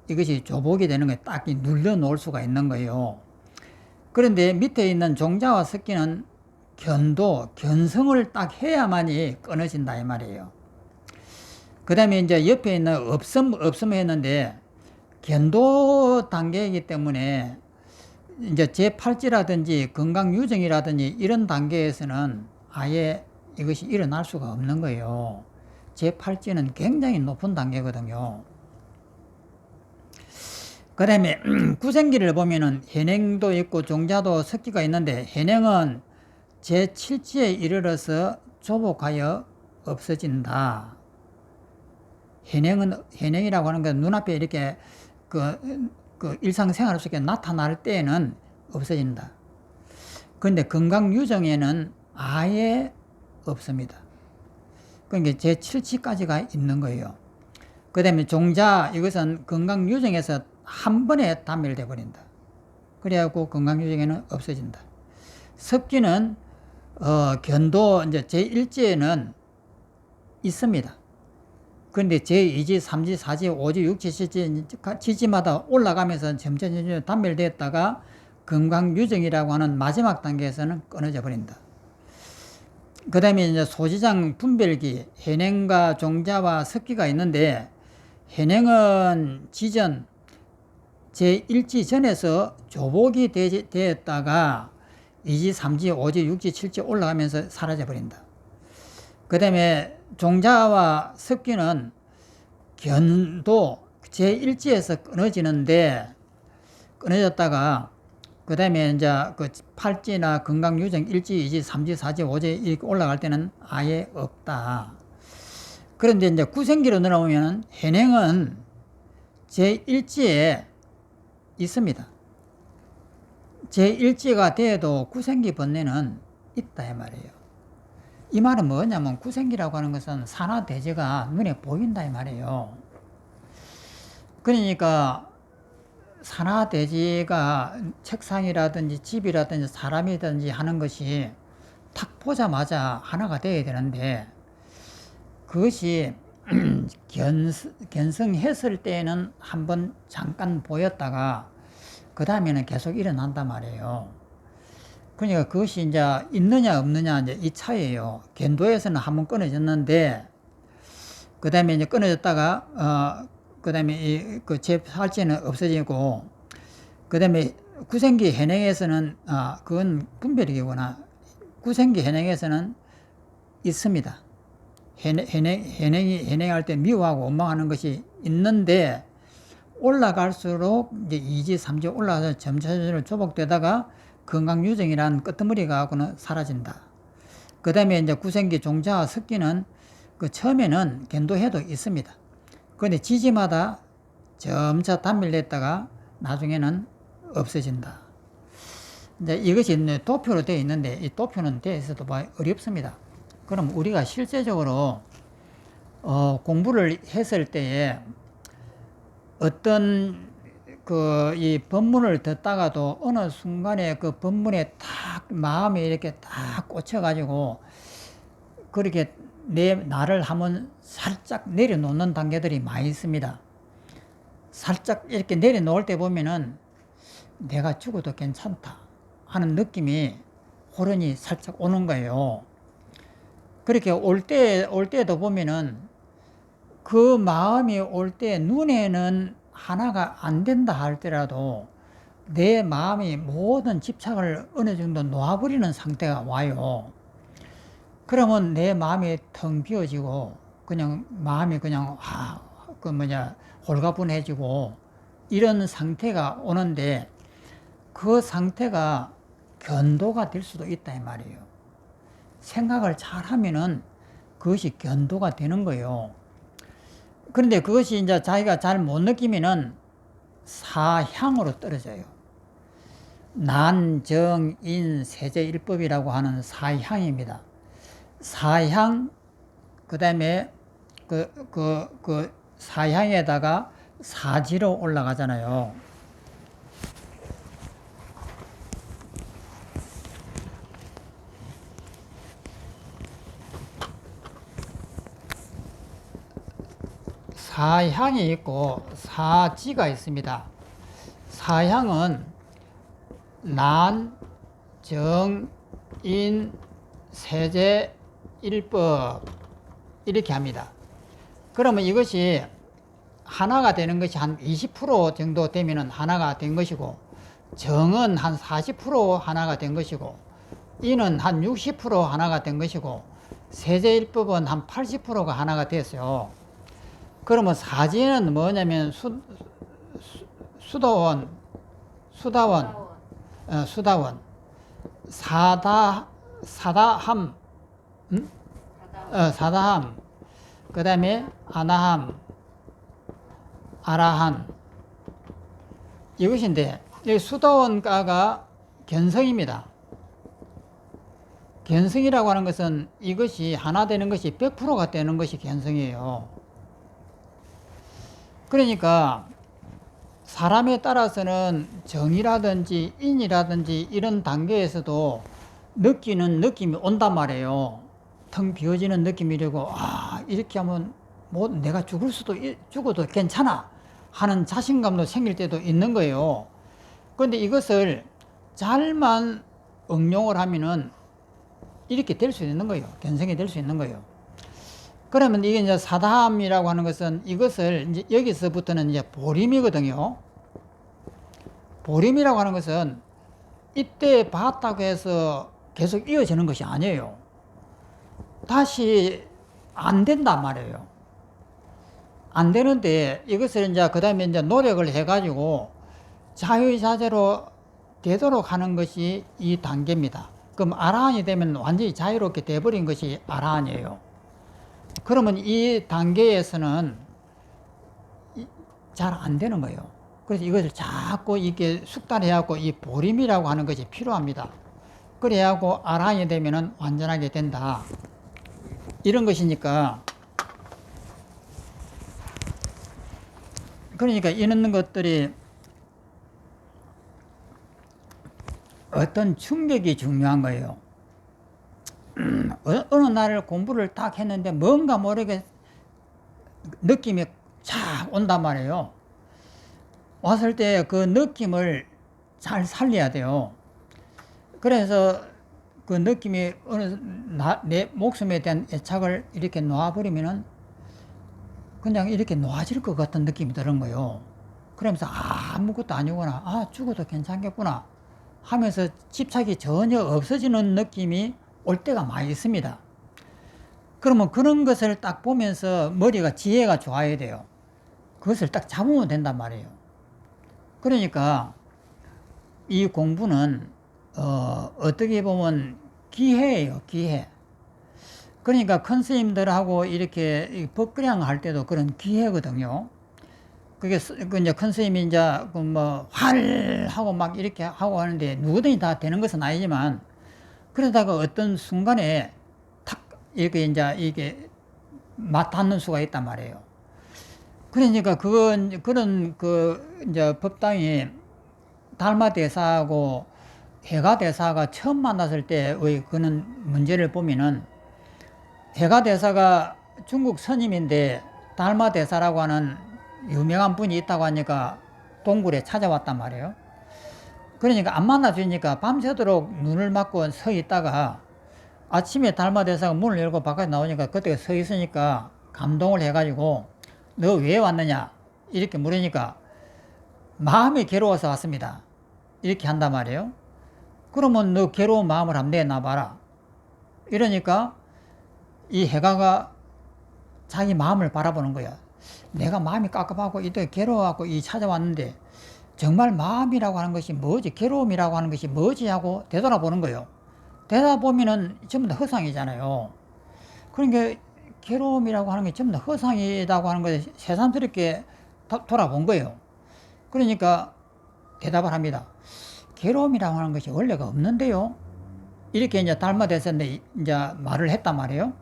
이것이 조복이 되는 거예요. 딱 눌러 놓을 수가 있는 거예요. 그런데 밑에 있는 종자와 섞기는 견성을 딱 해야만이 끊어진다 이 말이에요. 그 다음에 이제 옆에 있는 없음 했는데 견도 단계이기 때문에 이제 제8지라든지 건강유정이라든지 이런 단계에서는 아예 이것이 일어날 수가 없는 거예요. 제8지는 굉장히 높은 단계거든요. 그 다음에 구생기를 보면은 현행도 있고 종자도 섞기가 있는데 현행은 제7지에 이르러서 조복하여 없어진다. 현행이라고 하는 건 눈앞에 이렇게 일상생활 속에 나타날 때에는 없어진다. 그런데 건강유정에는 아예 없습니다. 그러니까 제7지까지가 있는 거예요. 그 다음에 종자, 이것은 건강유정에서 한 번에 단멸돼 버린다. 그래갖고 건강유정에는 없어진다. 습기는, 견도, 이제 제1지에는 있습니다. 그런데 제2지, 3지, 4지, 5지, 6지, 7지, 지지마다 올라가면서 점점 단멸되었다가 건강유정이라고 하는 마지막 단계에서는 끊어져 버린다. 그 다음에 이제 소지장 분별기, 현행과 종자와 섞기가 있는데, 현행은 지전, 제1지 전에서 조복이 되었다가 2지, 3지, 5지, 6지, 7지 올라가면서 사라져버린다. 그 다음에 종자와 습기는 견도 제1지에서 끊어졌다가 그 다음에 이제 그 8지나 건강유정 1지, 2지, 3지, 4지, 5지 이렇게 올라갈 때는 아예 없다. 그런데 이제 구생기로 넘어오면 현행은 제1지에 있습니다. 제1지가 돼도 구생기 번뇌는 있다 이 말이에요. 이 말은 뭐냐면 구생기라고 하는 것은 산화대제가 눈에 보인다 이 말이에요. 그러니까 산화대제가 책상이라든지 집이라든지 사람이라든지 하는 것이 탁 보자마자 하나가 되어야 되는데 그것이 견성했을 때는 한번 잠깐 보였다가 그 다음에는 계속 일어난단 말이에요. 그러니까 그것이 이제 있느냐 없느냐 이제 이 차이예요. 견도에서는 한번 끊어졌는데 그 다음에 이제 끊어졌다가 그 다음에 그 제8지는 없어지고 그 다음에 구생기 현행에서는 그건 분별이구나. 구생기 현행에서는 있습니다. 현행할 때 미워하고 원망하는 것이 있는데 올라갈수록 이제 2지, 3지 올라가서 점차적으로 조복되다가 건강유정이라는 끄트머리가하고는 사라진다. 그 다음에 이제 구생기 종자와 습기는 그 처음에는 견도해도 있습니다. 그런데 지지마다 점차 단밀됐다가 나중에는 없어진다. 이제 이것이 도표로 되어 있는데 이 도표는 되어 있어도 어렵습니다. 그럼 우리가 실제적으로 공부를 했을 때에 어떤 이 법문을 듣다가도 어느 순간에 그 법문에 딱 마음이 이렇게 딱 꽂혀가지고 그렇게 나를 한번 살짝 내려놓는 단계들이 많이 있습니다. 살짝 이렇게 내려놓을 때 보면은 내가 죽어도 괜찮다 하는 느낌이 호련히 살짝 오는 거예요. 그렇게 올 때도 보면은 그 마음이 올 때 눈에는 하나가 안 된다 할지라도 내 마음이 모든 집착을 어느 정도 놓아버리는 상태가 와요. 그러면 내 마음이 텅 비어지고 그냥 마음이 그냥 홀가분해지고 이런 상태가 오는데 그 상태가 견도가 될 수도 있다 이 말이에요. 생각을 잘 하면은 그것이 견도가 되는 거예요. 그런데 그것이 이제 자기가 잘 못 느끼면은 사향으로 떨어져요. 난, 정, 인, 세제, 일법이라고 하는 사향입니다. 사향, 그 다음에 그 사향에다가 사지로 올라가잖아요. 사향이 있고 사지가 있습니다. 사향은 난, 정, 인, 세제, 일법 이렇게 합니다. 그러면 이것이 하나가 되는 것이 한 20% 정도 되면 하나가 된 것이고 정은 한 40% 하나가 된 것이고 인은 한 60% 하나가 된 것이고 세제일법은 한 80%가 하나가 됐어요. 그러면 사지는 뭐냐면 수다원, 사다함, 사다함, 그 다음에 아나함, 아라한 이것인데 이 수다원가가 견성입니다. 견성이라고 하는 것은 이것이 하나 되는 것이 100%가 되는 것이 견성이에요. 그러니까 사람에 따라서는 정이라든지 인이라든지 이런 단계에서도 느끼는 느낌이 온단 말이에요. 텅 비어지는 느낌이라고 이렇게 하면 뭐 내가 죽어도 괜찮아 하는 자신감도 생길 때도 있는 거예요. 그런데 이것을 잘만 응용을 하면은 이렇게 될 수 있는 거예요. 견성이 될 수 있는 거예요. 그러면 이게 이제 사다함이라고 하는 것은 이것을 이제 여기서부터는 이제 보림이거든요. 보림이라고 하는 것은 이때 봤다고 해서 계속 이어지는 것이 아니에요. 다시 안 된단 말이에요. 안 되는데 이것을 이제 그 다음에 이제 노력을 해가지고 자유자재로 되도록 하는 것이 이 단계입니다. 그럼 아라한이 되면 완전히 자유롭게 돼버린 것이 아라한이에요. 그러면 이 단계에서는 잘 안 되는 거예요. 그래서 이것을 자꾸 이렇게 숙달해갖고 이 보림이라고 하는 것이 필요합니다. 그래야고 아라한이 되면은 완전하게 된다. 이런 것이니까, 그러니까 이런 것들이 어떤 충격이 중요한 거예요. 어느 날 공부를 딱 했는데 뭔가 모르게 느낌이 쫙 온단 말이에요. 왔을 때 그 느낌을 잘 살려야 돼요. 그래서 그 느낌이 내 목숨에 대한 애착을 이렇게 놓아버리면은 그냥 이렇게 놓아질 것 같은 느낌이 드는 거예요. 그러면서 아무것도 아니구나, 죽어도 괜찮겠구나 하면서 집착이 전혀 없어지는 느낌이 올 때가 많이 있습니다. 그러면 그런 것을 딱 보면서 머리가 지혜가 좋아야 돼요. 그것을 딱 잡으면 된단 말이에요. 그러니까 이 공부는 어떻게 보면 기회예요, 기회. 그러니까 큰 스님들하고 이렇게 법그량 할 때도 그런 기회거든요. 그게 이제 큰 스님이 이제 활 하고 막 이렇게 하고 하는데 누구든지 다 되는 것은 아니지만, 그러다가 어떤 순간에 탁 이렇게 이제 이게 맞닿는 수가 있단 말이에요. 그러니까 그런 이제 법당이 달마 대사하고 해가 대사가 처음 만났을 때의 그런 문제를 보면은, 해가 대사가 중국 스님인데 달마 대사라고 하는 유명한 분이 있다고 하니까 동굴에 찾아왔단 말이에요. 그러니까 안 만나주니까 밤새도록 눈을 맞고 서 있다가 아침에 달마 대사가 문을 열고 바깥에 나오니까 그때 서 있으니까 감동을 해가지고 너 왜 왔느냐 이렇게 물으니까 마음이 괴로워서 왔습니다 이렇게 한단 말이에요. 그러면 너 괴로운 마음을 한번 내놔봐라 이러니까 이 해가가 자기 마음을 바라보는 거야. 내가 마음이 깝깝하고 이때 괴로워하고 찾아왔는데 정말 마음이라고 하는 것이 뭐지, 괴로움이라고 하는 것이 뭐지 하고 되돌아보는 거예요. 되돌아보면은 전부 다 허상이잖아요. 그러니까 괴로움이라고 하는 게 전부 다 허상이라고 하는 것을 새삼스럽게 돌아본 거예요. 그러니까 대답을 합니다. 괴로움이라고 하는 것이 원래가 없는데요. 이렇게 이제 달마 대사인데 이제 말을 했단 말이에요.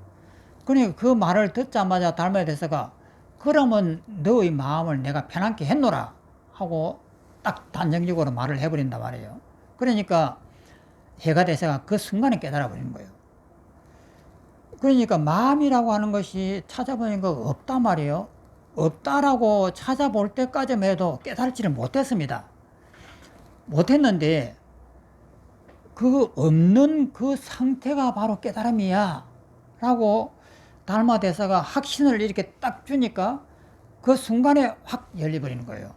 그러니까 그 말을 듣자마자 달마 대사가 그러면 너의 마음을 내가 편안케 했노라 하고 딱 단정적으로 말을 해버린단 말이에요. 그러니까 해가 대사가 그 순간에 깨달아 버리는 거예요. 그러니까 마음이라고 하는 것이 찾아보니까 없단 말이에요. 없다라고 찾아볼 때까지만 해도 깨달지를 못했습니다. 못했는데 그 없는 그 상태가 바로 깨달음이야 라고 달마 대사가 확신을 이렇게 딱 주니까 그 순간에 확 열려버리는 거예요.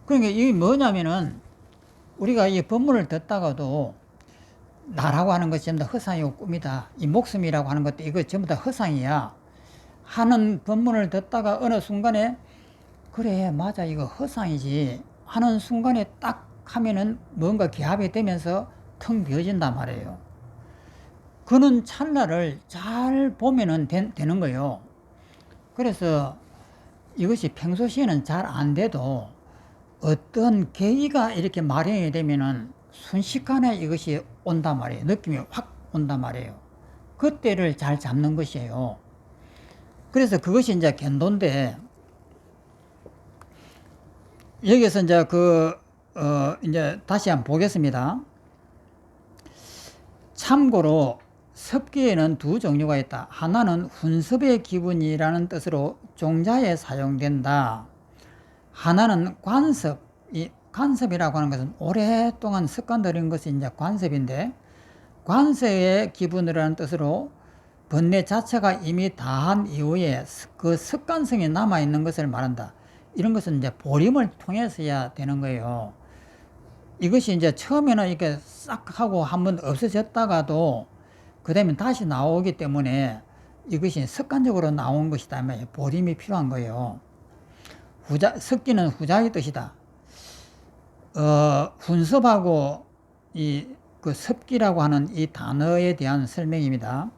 그러니까 이게 뭐냐면은 우리가 이 법문을 듣다가도 나라고 하는 것이 전부 다 허상이고 꿈이다, 이 목숨이라고 하는 것도 이거 전부 다 허상이야 하는 법문을 듣다가 어느 순간에 그래 맞아 이거 허상이지 하는 순간에 딱 하면은 뭔가 기합이 되면서 텅 비어진단 말이에요. 그는 찰나를 잘 보면은 되는 거예요. 그래서 이것이 평소시에는 잘 안 돼도 어떤 계기가 이렇게 마련이 되면은 순식간에 이것이 온단 말이에요. 느낌이 확 온단 말이에요. 그때를 잘 잡는 것이에요. 그래서 그것이 이제 견도인데, 여기서 이제 이제 다시 한번 보겠습니다. 참고로 섭기에는 두 종류가 있다. 하나는 훈섭의 기분이라는 뜻으로 종자에 사용된다. 하나는 관섭. 이 관섭이라고 하는 것은 오랫동안 습관들인 것이 이제 관섭인데, 관섭의 기분이라는 뜻으로 번뇌 자체가 이미 다한 이후에 그 습관성이 남아있는 것을 말한다. 이런 것은 이제 보림을 통해서야 되는 거예요. 이것이 이제 처음에는 이렇게 싹 하고 한번 없어졌다가도 그 다음에 다시 나오기 때문에 이것이 습관적으로 나온 것이다. 보림이 필요한 거예요. 습기는 후자의 뜻이다. 훈습하고 그 습기라고 하는 이 단어에 대한 설명입니다.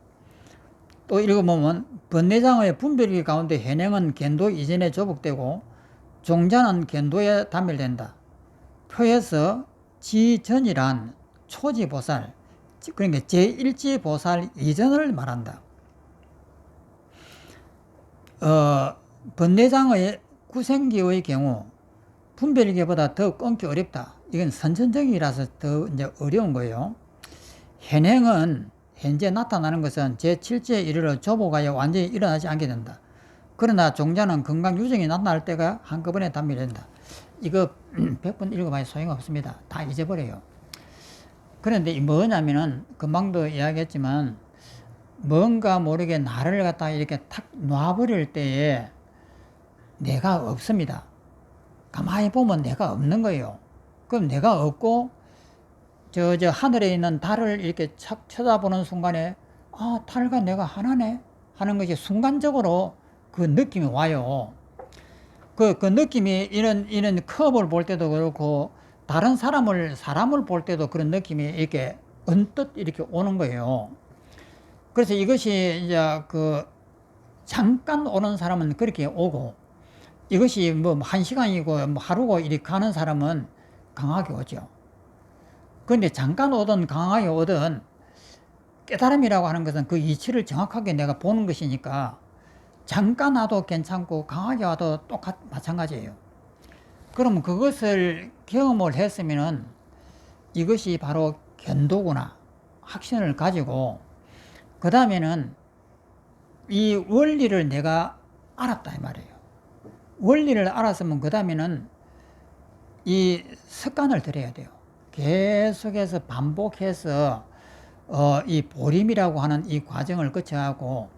또 읽어보면 번뇌장의 분별기 가운데 현행은 견도 이전에 조복되고 종자는 견도에 단멸된다. 표에서 지전이란 초지보살, 그러니까 제1지보살 이전을 말한다. 번뇌장의 구생기의 경우 분별기보다 더 끊기 어렵다. 이건 선천적이라서 더 이제 어려운 거예요. 현행은 현재 나타나는 것은 제7지에 이르러 조복하여 완전히 일어나지 않게 된다. 그러나 종자는 건강 유정이 나타날 때가 한꺼번에 단멸된다. 이거 100번 읽어봐야 소용없습니다. 다 잊어버려요. 그런데 이 뭐냐면은 금방도 이야기했지만 뭔가 모르게 나를 갖다가 이렇게 탁 놔버릴 때에 내가 없습니다. 가만히 보면 내가 없는 거예요. 그럼 내가 없고 저 하늘에 있는 달을 이렇게 착 쳐다보는 순간에 아, 달과 내가 하나네 하는 것이 순간적으로 그 느낌이 와요. 그 느낌이 이런 컵을 볼 때도 그렇고 다른 사람을 볼 때도 그런 느낌이 이렇게 언뜻 이렇게 오는 거예요. 그래서 이것이 이제 그 잠깐 오는 사람은 그렇게 오고 이것이 뭐 1시간이고 뭐 하루고 이렇게 가는 사람은 강하게 오죠. 그런데 잠깐 오든 강하게 오든 깨달음이라고 하는 것은 그 이치를 정확하게 내가 보는 것이니까 잠깐 와도 괜찮고 강하게 와도 마찬가지예요. 그럼 그것을 경험을 했으면은 이것이 바로 견도구나 확신을 가지고 그 다음에는 이 원리를 내가 알았다 이 말이에요. 원리를 알았으면 그 다음에는 이 습관을 들여야 돼요. 계속해서 반복해서 이 보림이라고 하는 이 과정을 거쳐가고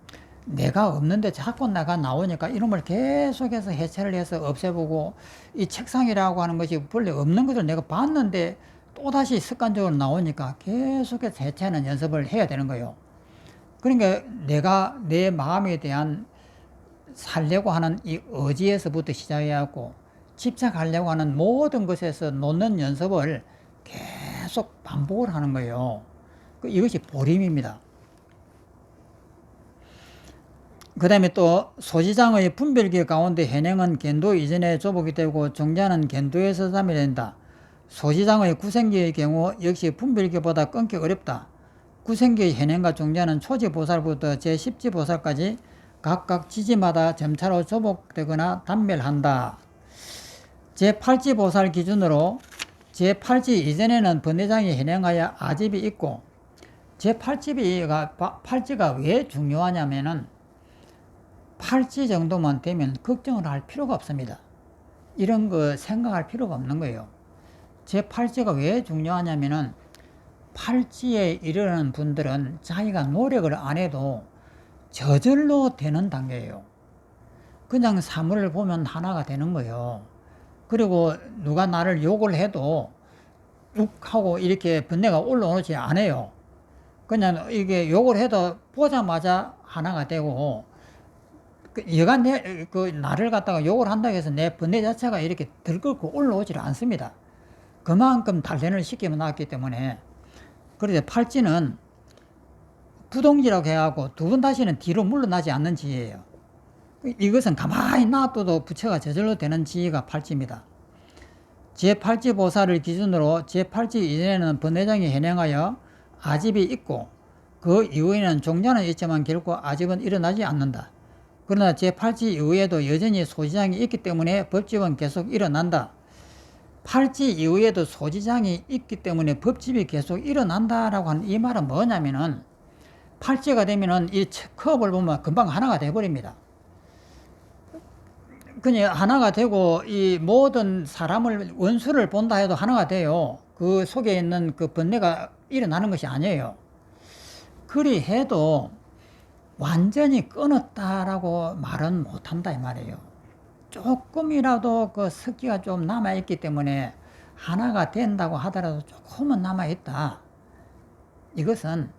내가 없는데 자꾸 나오니까 이놈을 계속해서 해체를 해서 없애보고 이 책상이라고 하는 것이 본래 없는 것을 내가 봤는데 또다시 습관적으로 나오니까 계속해서 해체하는 연습을 해야 되는 거예요. 그러니까 내가 내 마음에 대한 살려고 하는 이 의지에서부터 시작해갖고 집착하려고 하는 모든 것에서 놓는 연습을 계속 반복을 하는 거예요. 이것이 보림입니다. 그 다음에 또 소지장의 분별기 가운데 현행은 견도 이전에 조복이 되고 종자는 견도에서 단멸된다. 소지장의 구생기의 경우 역시 분별기보다 끊기 어렵다. 구생기의 현행과 종자는 초지보살부터 제10지보살까지 각각 지지마다 점차로 조복되거나 단멸한다. 제8지보살 기준으로 제8지 이전에는 번뇌장이 현행하여 아집이 있고 제8지가 왜 중요하냐면은 8지 정도만 되면 걱정을 할 필요가 없습니다. 이런 거 생각할 필요가 없는 거예요. 제8지가 왜 중요하냐면은 8지에 이르는 분들은 자기가 노력을 안 해도 저절로 되는 단계예요. 그냥 사물을 보면 하나가 되는 거예요. 그리고 누가 나를 욕을 해도 욱 하고 이렇게 번뇌가 올라오지 않아요. 그냥 이게 욕을 해도 보자마자 하나가 되고 여간 나를 갖다가 욕을 한다고 해서 내 번뇌 자체가 이렇게 들끓고 올라오질 않습니다. 그만큼 단련을 시켜놨기 때문에. 그래서 팔찌는 부동지라고 해갖고 두 번 다시는 뒤로 물러나지 않는 지혜예요. 이것은 가만히 놔둬도 부처가 저절로 되는 지혜가 팔찌입니다. 제8지 보살을 기준으로 제8지 이전에는 번뇌장이 현행하여 아집이 있고 그 이후에는 종자는 있지만 결코 아집은 일어나지 않는다. 그러나 제8지 이후에도 여전히 소지장이 있기 때문에 법집은 계속 일어난다. 8지 이후에도 소지장이 있기 때문에 법집이 계속 일어난다라고 하는 이 말은 뭐냐면은 8지가 되면은 이 컵을 보면 금방 하나가 돼버립니다. 그냥 하나가 되고 이 모든 사람을 원수를 본다 해도 하나가 돼요. 그 속에 있는 그 번뇌가 일어나는 것이 아니에요. 그리 해도 완전히 끊었다라고 말은 못한다 이 말이에요. 조금이라도 그 습기가 좀 남아있기 때문에 하나가 된다고 하더라도 조금은 남아있다. 이것은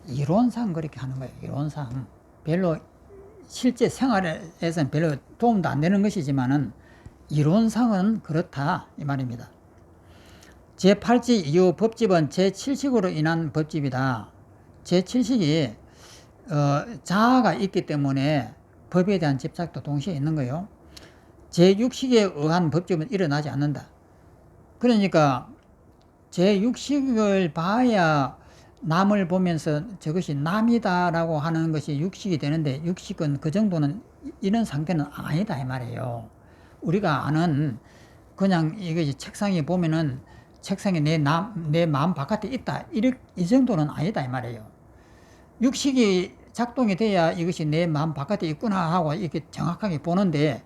이론상 그렇게 하는 거예요. 이론상. 별로 실제 생활에서는 별로 도움도 안 되는 것이지만은 이론상은 그렇다 이 말입니다. 제8지 이후 법집은 제7식으로 인한 법집이다. 제7식이 자아가 있기 때문에 법에 대한 집착도 동시에 있는 거예요. 제6식에 의한 법집은 일어나지 않는다. 그러니까 제6식을 봐야 남을 보면서 저것이 남이다라고 하는 것이 육식이 되는데, 육식은 그 정도는 이런 상태는 아니다 이 말이에요. 우리가 아는 그냥 이것이 책상에 보면은 책상에 내 마음 바깥에 있다, 이 정도는 아니다 이 말이에요. 육식이 작동이 돼야 이것이 내 마음 바깥에 있구나 하고 이렇게 정확하게 보는데,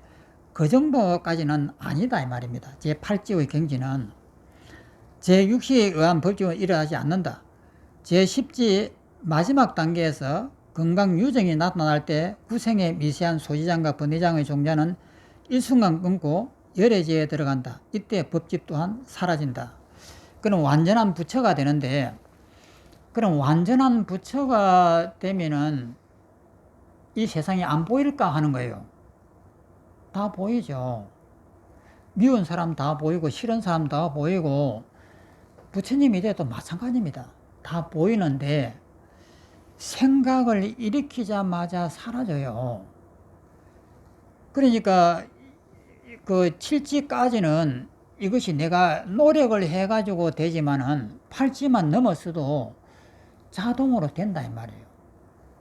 그 정도까지는 아니다 이 말입니다. 제8지의 경지는. 제6식에 의한 법칙은 일어나지 않는다. 제10지 마지막 단계에서 건강 유정이 나타날 때 구생의 미세한 소지장과 번뇌장의 종자는 일순간 끊고 열애지에 들어간다. 이때 법집 또한 사라진다. 그럼 완전한 부처가 되는데, 그럼 완전한 부처가 되면은 이 세상이 안 보일까 하는 거예요. 다 보이죠. 미운 사람 다 보이고 싫은 사람 다 보이고, 부처님이 돼도 마찬가지입니다. 다 보이는데 생각을 일으키자마자 사라져요. 그러니까 그 7지까지는 이것이 내가 노력을 해가지고 되지만은 8지만 넘었어도 자동으로 된다 이 말이에요.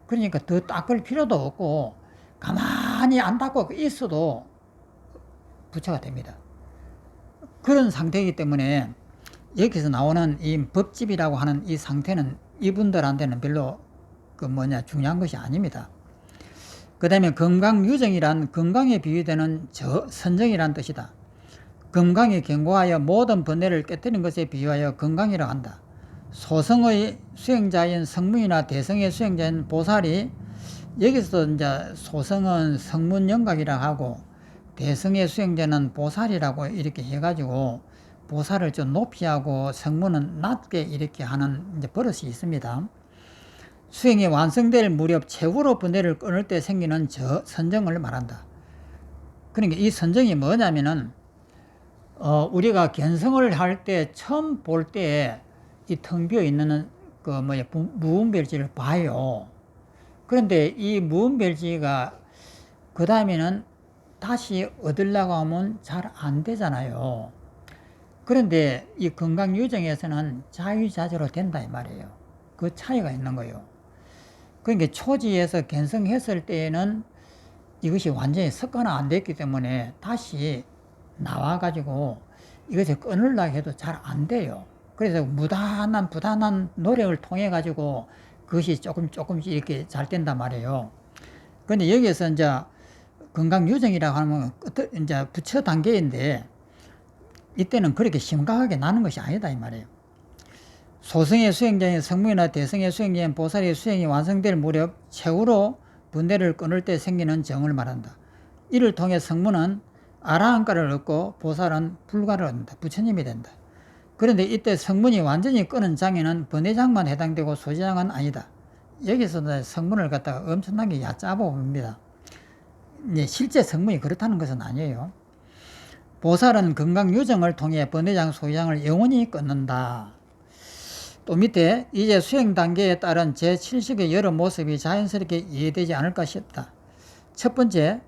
그러니까 더 닦을 필요도 없고 가만히 안 닦고 있어도 부처가 됩니다. 그런 상태이기 때문에 여기서 나오는 이 법집이라고 하는 이 상태는 이분들한테는 별로 중요한 것이 아닙니다. 그 다음에 건강유정이란 건강에 비유되는 선정이란 뜻이다. 건강에 견고하여 모든 번뇌를 깨뜨린 것에 비유하여 건강이라고 한다. 소성의 수행자인 성문이나 대성의 수행자인 보살이, 여기서 이제 소성은 성문영각이라고 하고 대성의 수행자는 보살이라고 이렇게 해가지고 보살을 좀 높이 하고 성문은 낮게 이렇게 하는 이제 버릇이 있습니다. 수행이 완성될 무렵 최후로 번뇌를 끊을 때 생기는 저 선정을 말한다. 그러니까 이 선정이 뭐냐면은 우리가 견성을 할 때 처음 볼 때 이 텅 비어 있는 무은별지를 봐요. 그런데 이 무은별지가 그 다음에는 다시 얻으려고 하면 잘 안 되잖아요. 그런데 이 건강유정에서는 자유자재로 된다 이 말이에요. 그 차이가 있는 거예요. 그러니까 초지에서 견성했을 때에는 이것이 완전히 습관화 안 됐기 때문에 다시 나와가지고 이것을 끊으려고 해도 잘 안 돼요. 그래서 부단한 노력을 통해 가지고 그것이 조금씩 이렇게 잘 된단 말이에요. 그런데 여기에서 이제 건강유정이라고 하면 이제 부처 단계인데, 이때는 그렇게 심각하게 나는 것이 아니다 이 말이에요. 소성의 수행자인 성문이나 대성의 수행자인 보살의 수행이 완성될 무렵 최후로 번뇌를 끊을 때 생기는 정을 말한다. 이를 통해 성문은 아라한가를 얻고 보살은 불가를 얻는다. 부처님이 된다. 그런데 이때 성문이 완전히 끊은 장에는 번뇌장만 해당되고 소지장은 아니다. 여기서 성문을 갖다가 엄청나게 얕잡아 봅니다. 실제 성문이 그렇다는 것은 아니에요. 보살은 건강유정을 통해 번뇌장, 소지장을 영원히 끊는다. 또 밑에 이제 수행 단계에 따른 제7식의 여러 모습이 자연스럽게 이해되지 않을까 싶다. 첫 번째,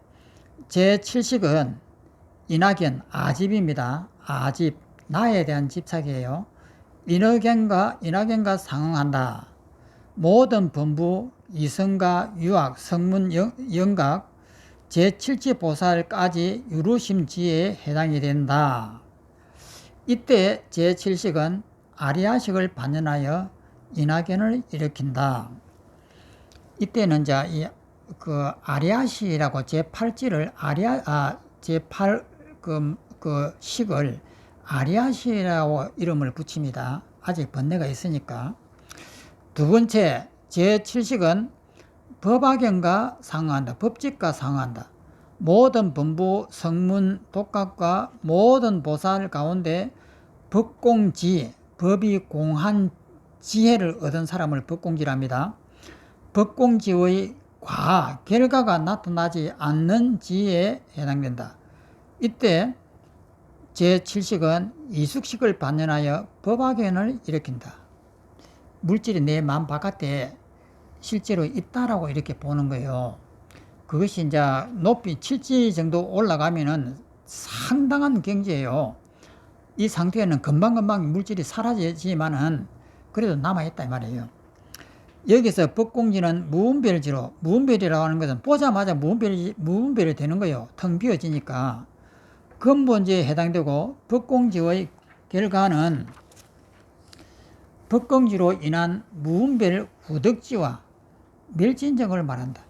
제7식은 인하견, 아집입니다. 아집, 나에 대한 집착이에요. 인하견과 상응한다. 모든 범부, 이성과 유학, 성문, 영각, 제7지 보살까지 유루심지에 해당이 된다. 이때 제7식은 아리아식을 반전하여 인하견을 일으킨다. 이때는 이제 아리아식이라고 제8지를 제8 식을 아리아식이라고 이름을 붙입니다. 아직 번뇌가 있으니까. 두 번째 제7식은 법화견과 상응한다. 법집과 상응한다. 모든 범부, 성문, 독각과 모든 보살 가운데 법공지, 법이 공한 지혜를 얻은 사람을 법공지랍니다. 법공지의 결과가 나타나지 않는 지혜에 해당된다. 이때 제7식은 이숙식을 반연하여 법화견을 일으킨다. 물질이 내 마음 바깥에 실제로 있다라고 이렇게 보는 거예요. 그것이 이제 높이 7지 정도 올라가면은 상당한 경지예요. 이 상태에는 금방금방 물질이 사라지지만은 그래도 남아있다 이 말이에요. 여기서 법공지는 무분별지로, 무분별이라고 하는 것은 보자마자 무분별이 되는 거예요. 텅 비어지니까. 근본지에 해당되고, 법공지의 결과는 법공지로 인한 무분별 후덕지와 멸진정을 말한다.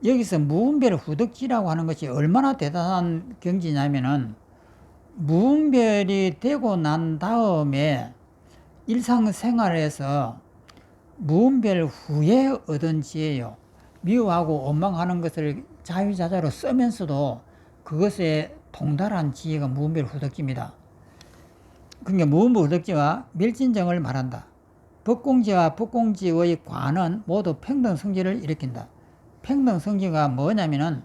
여기서 무분별 후덕지라고 하는 것이 얼마나 대단한 경지냐면은, 무분별이 되고 난 다음에 일상생활에서 무분별 후에 얻은 지혜요. 미워하고 원망하는 것을 자유자재로 쓰면서도 그것에 동달한 지혜가 무분별 후덕지입니다. 그러니까 무분별 후덕지와 멸진정을 말한다. 법공지와 법공지의 과는 모두 평등성지를 일으킨다. 평등성지가 뭐냐면은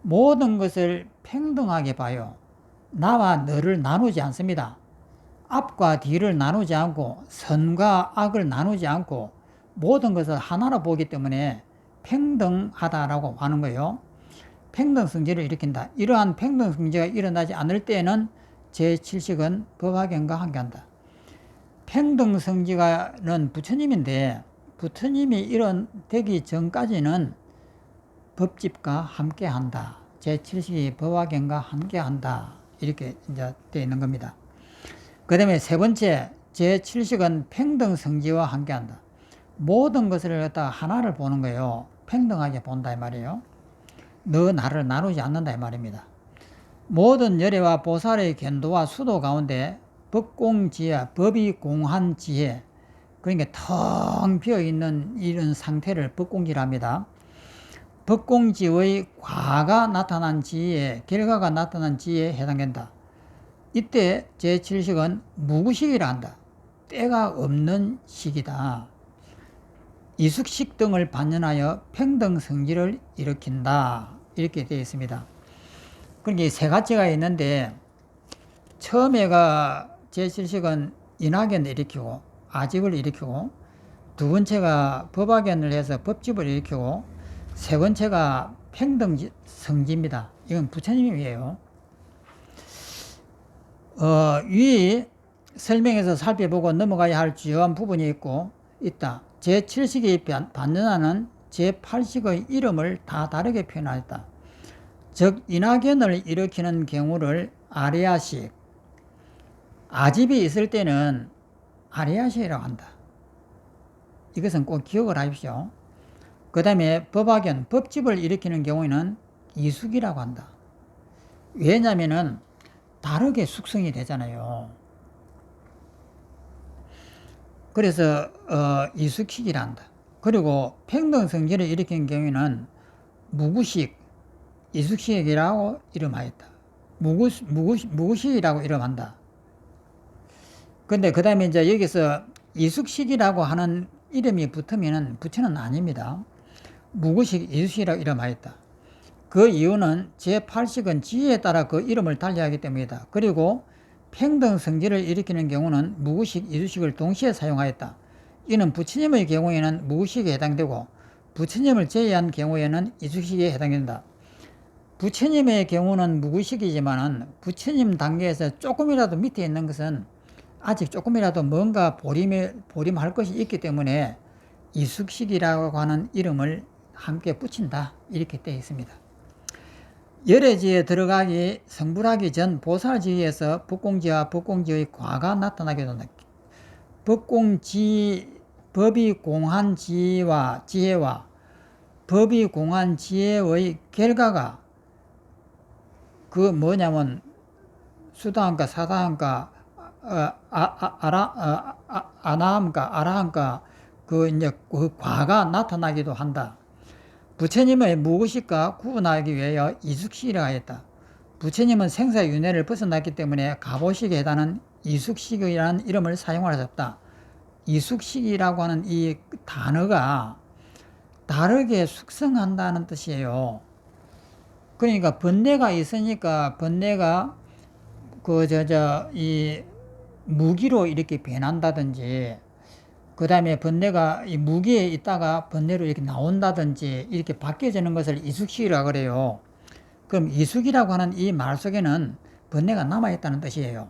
모든 것을 평등하게 봐요. 나와 너를 나누지 않습니다. 앞과 뒤를 나누지 않고 선과 악을 나누지 않고 모든 것을 하나로 보기 때문에 평등하다라고 하는 거예요. 평등성지를 일으킨다. 이러한 평등성지가 일어나지 않을 때에는 제7식은 법화견과 함께한다. 평등성지가는 부처님인데 부처님이 일어나기 전까지는 법집과 함께한다. 제7식이 법화견과 함께한다. 이렇게 이제 되어 있는 겁니다. 그 다음에 세 번째, 제7식은 평등성지와 함께한다. 모든 것을 갖다가 하나를 보는 거예요. 평등하게 본다 이 말이에요. 너 나를 나누지 않는다 이 말입니다. 모든 열애와 보살의 견도와 수도 가운데 법공지혜, 법이 공한 지혜, 그러니까 텅 비어있는 이런 상태를 법공지랍니다. 법공지의 과가 나타난 지혜, 결과가 나타난 지혜에 해당된다. 이때 제7식은 무구식이라 한다. 때가 없는 식이다. 이숙식 등을 반연하여 평등성지를 일으킨다. 이렇게 되어 있습니다. 그러니까 세 가지가 있는데 처음에가 제7식은 인하견을 일으키고 아집을 일으키고 두 번째가 법화견을 해서 법집을 일으키고 세 번째가 평등성지입니다. 이건 부처님이에요. 위 설명에서 살펴보고 넘어가야 할 주요한 부분이 있다. 제7식이 반연하는 제8식의 이름을 다 다르게 표현하였다. 즉 인하견을 일으키는 경우를 아리아식, 아집이 있을 때는 아리아식이라고 한다. 이것은 꼭 기억을 하십시오. 그 다음에 법화견, 법집을 일으키는 경우에는 이숙이라고 한다. 왜냐면은 다르게 숙성이 되잖아요. 그래서 이숙식이라 한다. 그리고 평등성지를 일으키는 경우에는 무구식, 이숙식이라고 이름하였다. 무구식이라고 이름한다. 근데 그 다음에 이제 여기서 이숙식이라고 하는 이름이 붙으면은 부처는 아닙니다. 무구식, 이숙식이라고 이름하였다. 그 이유는 제8식은 지혜에 따라 그 이름을 달리하기 때문이다. 그리고 평등성지를 일으키는 경우는 무구식, 이숙식을 동시에 사용하였다. 이는 부처님의 경우에는 무구식에 해당되고 부처님을 제외한 경우에는 이숙식에 해당된다. 부처님의 경우는 무구식이지만 부처님 단계에서 조금이라도 밑에 있는 것은 아직 조금이라도 뭔가 보림할 것이 있기 때문에 이숙식이라고 하는 이름을 함께 붙인다. 이렇게 되어 있습니다. 열애지에 들어가기 성불하기 전 보살지에서 법공지와 법공지의 과가 나타나게 된다. 법이 공한 지혜와 법이 공한 지혜의 결과가 그 뭐냐면 수다함과 사다함과 아나함과 아라함과 그 이제 그 과가 나타나기도 한다. 부처님의 무의식과 구분하기 위하여 이숙식이라 하였다. 부처님은 생사윤회를 벗어났기 때문에 갑오식에 해당하는 이숙식이라는 이름을 사용할 수 없다. 이숙식이라고 하는 이 단어가 다르게 숙성한다는 뜻이에요. 그러니까 번뇌가 있으니까 번뇌가 이 무기로 이렇게 변한다든지, 그 다음에 번뇌가 이 무기에 있다가 번뇌로 이렇게 나온다든지 이렇게 바뀌어지는 것을 이숙식이라고 그래요. 그럼 이숙이라고 하는 이 말 속에는 번뇌가 남아있다는 뜻이에요.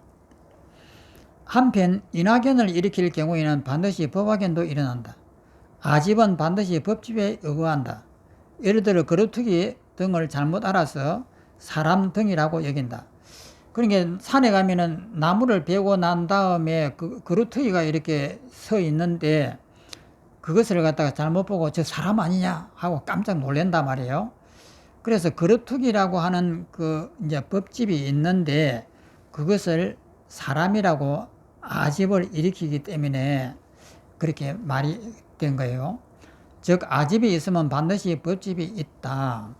한편 인하견을 일으킬 경우에는 반드시 법화견도 일어난다. 아집은 반드시 법집에 의거한다. 예를 들어 거루투기 등을 잘못 알아서 사람 등이라고 여긴다. 그러니까 산에 가면은 나무를 베고 난 다음에 그 거루투기가 이렇게 서 있는데 그것을 갖다가 잘못 보고 저 사람 아니냐 하고 깜짝 놀란단 말이에요. 그래서 거루투기라고 하는 이제 법집이 있는데 그것을 사람이라고 아집을 일으키기 때문에 그렇게 말이 된 거예요. 즉 아집이 있으면 반드시 법집이 있다.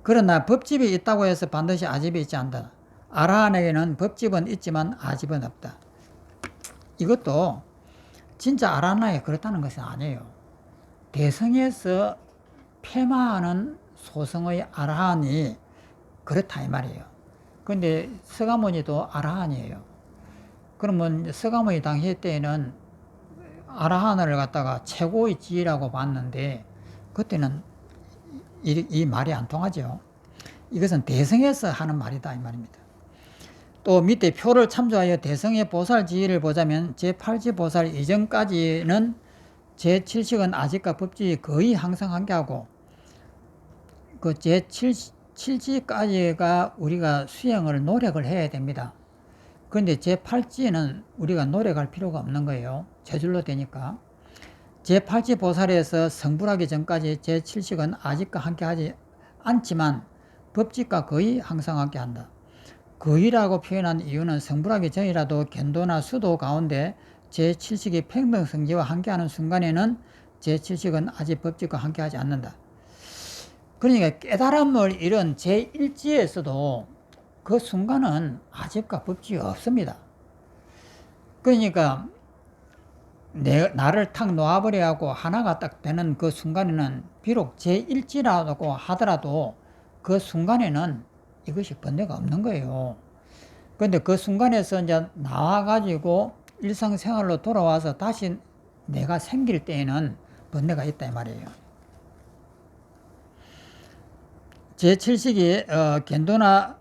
그러나 법집이 있다고 해서 반드시 아집이 있지 않다. 아라한에게는 법집은 있지만 아집은 없다. 이것도 진짜 아라한에게 그렇다는 것은 아니에요. 대성에서 폐마하는 소성의 아라한이 그렇다 이 말이에요. 그런데 서가모니도 아라한이에요. 그러면 서가모니 당시 때에는 아라한을 갖다가 최고의 지혜라고 봤는데 그때는 이 말이 안 통하죠. 이것은 대성에서 하는 말이다 이 말입니다. 또 밑에 표를 참조하여 대성의 보살 지혜를 보자면 제8지 보살 이전까지는 제7식은 아직과 법칙이 거의 항상 한계하고 그 제7지까지가 우리가 수행을 노력을 해야 됩니다. 그런데 제8지는 우리가 노력할 필요가 없는 거예요. 저절로 되니까. 제8지 보살에서 성불하기 전까지 제7식은 아직과 함께하지 않지만 법칙과 거의 항상 함께한다. 거의라고 표현한 이유는 성불하기 전이라도 견도나 수도 가운데 제7식이 평등성지와 함께하는 순간에는 제7식은 아직 법칙과 함께하지 않는다. 그러니까 깨달음을 이룬 제1지에서도 그 순간은 아집과 법칙이 없습니다. 그러니까 나를 탁 놓아버려 하고 하나가 딱 되는 그 순간에는 비록 제1지라고 하더라도 그 순간에는 이것이 번뇌가 없는 거예요. 그런데 그 순간에서 이제 나와가지고 일상생활로 돌아와서 다시 내가 생길 때에는 번뇌가 있다 이 말이에요. 제7식이 견도나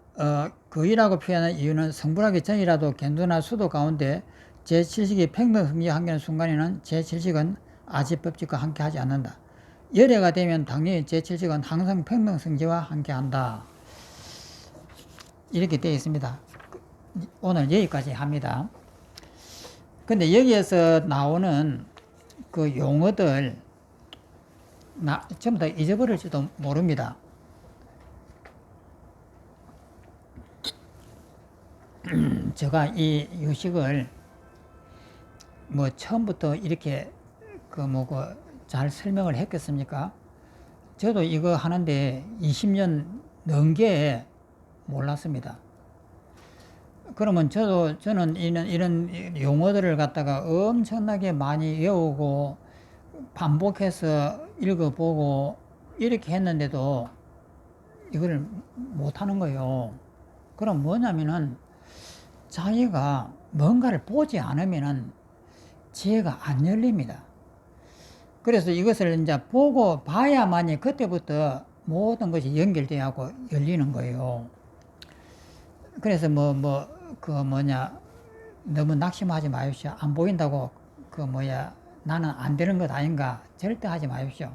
거의라고 표현하는 이유는 성불하기 전이라도 견도나 수도 가운데 제7식이 평등성지에 함께하는 순간에는 제7식은 아집법칙과 함께하지 않는다. 열애가 되면 당연히 제7식은 항상 평등성지와 함께한다. 이렇게 되어 있습니다. 오늘 여기까지 합니다. 근데 여기에서 나오는 그 용어들 전부 다 잊어버릴지도 모릅니다. 제가 이 유식을 뭐 처음부터 이렇게 잘 설명을 했겠습니까? 저도 이거 하는데 20년 넘게 몰랐습니다. 그러면 저는 이런 용어들을 갖다가 엄청나게 많이 외우고 반복해서 읽어보고 이렇게 했는데도 이거를 못하는 거예요. 그럼 뭐냐면은 자기가 뭔가를 보지 않으면은 지혜가 안 열립니다. 그래서 이것을 이제 보고 봐야만이 그때부터 모든 것이 연결되고 열리는 거예요. 그래서 너무 낙심하지 마십시오. 안 보인다고 나는 안 되는 것 아닌가 절대 하지 마십시오.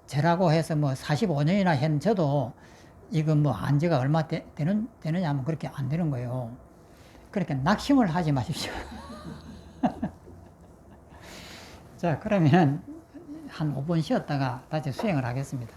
저라고 해서 45년이나 한 저도 이거 안지가 얼마 되느냐 하면 그렇게 안 되는 거예요. 그렇게 낙심을 하지 마십시오. 자, 그러면 한 5분 쉬었다가 다시 수행을 하겠습니다.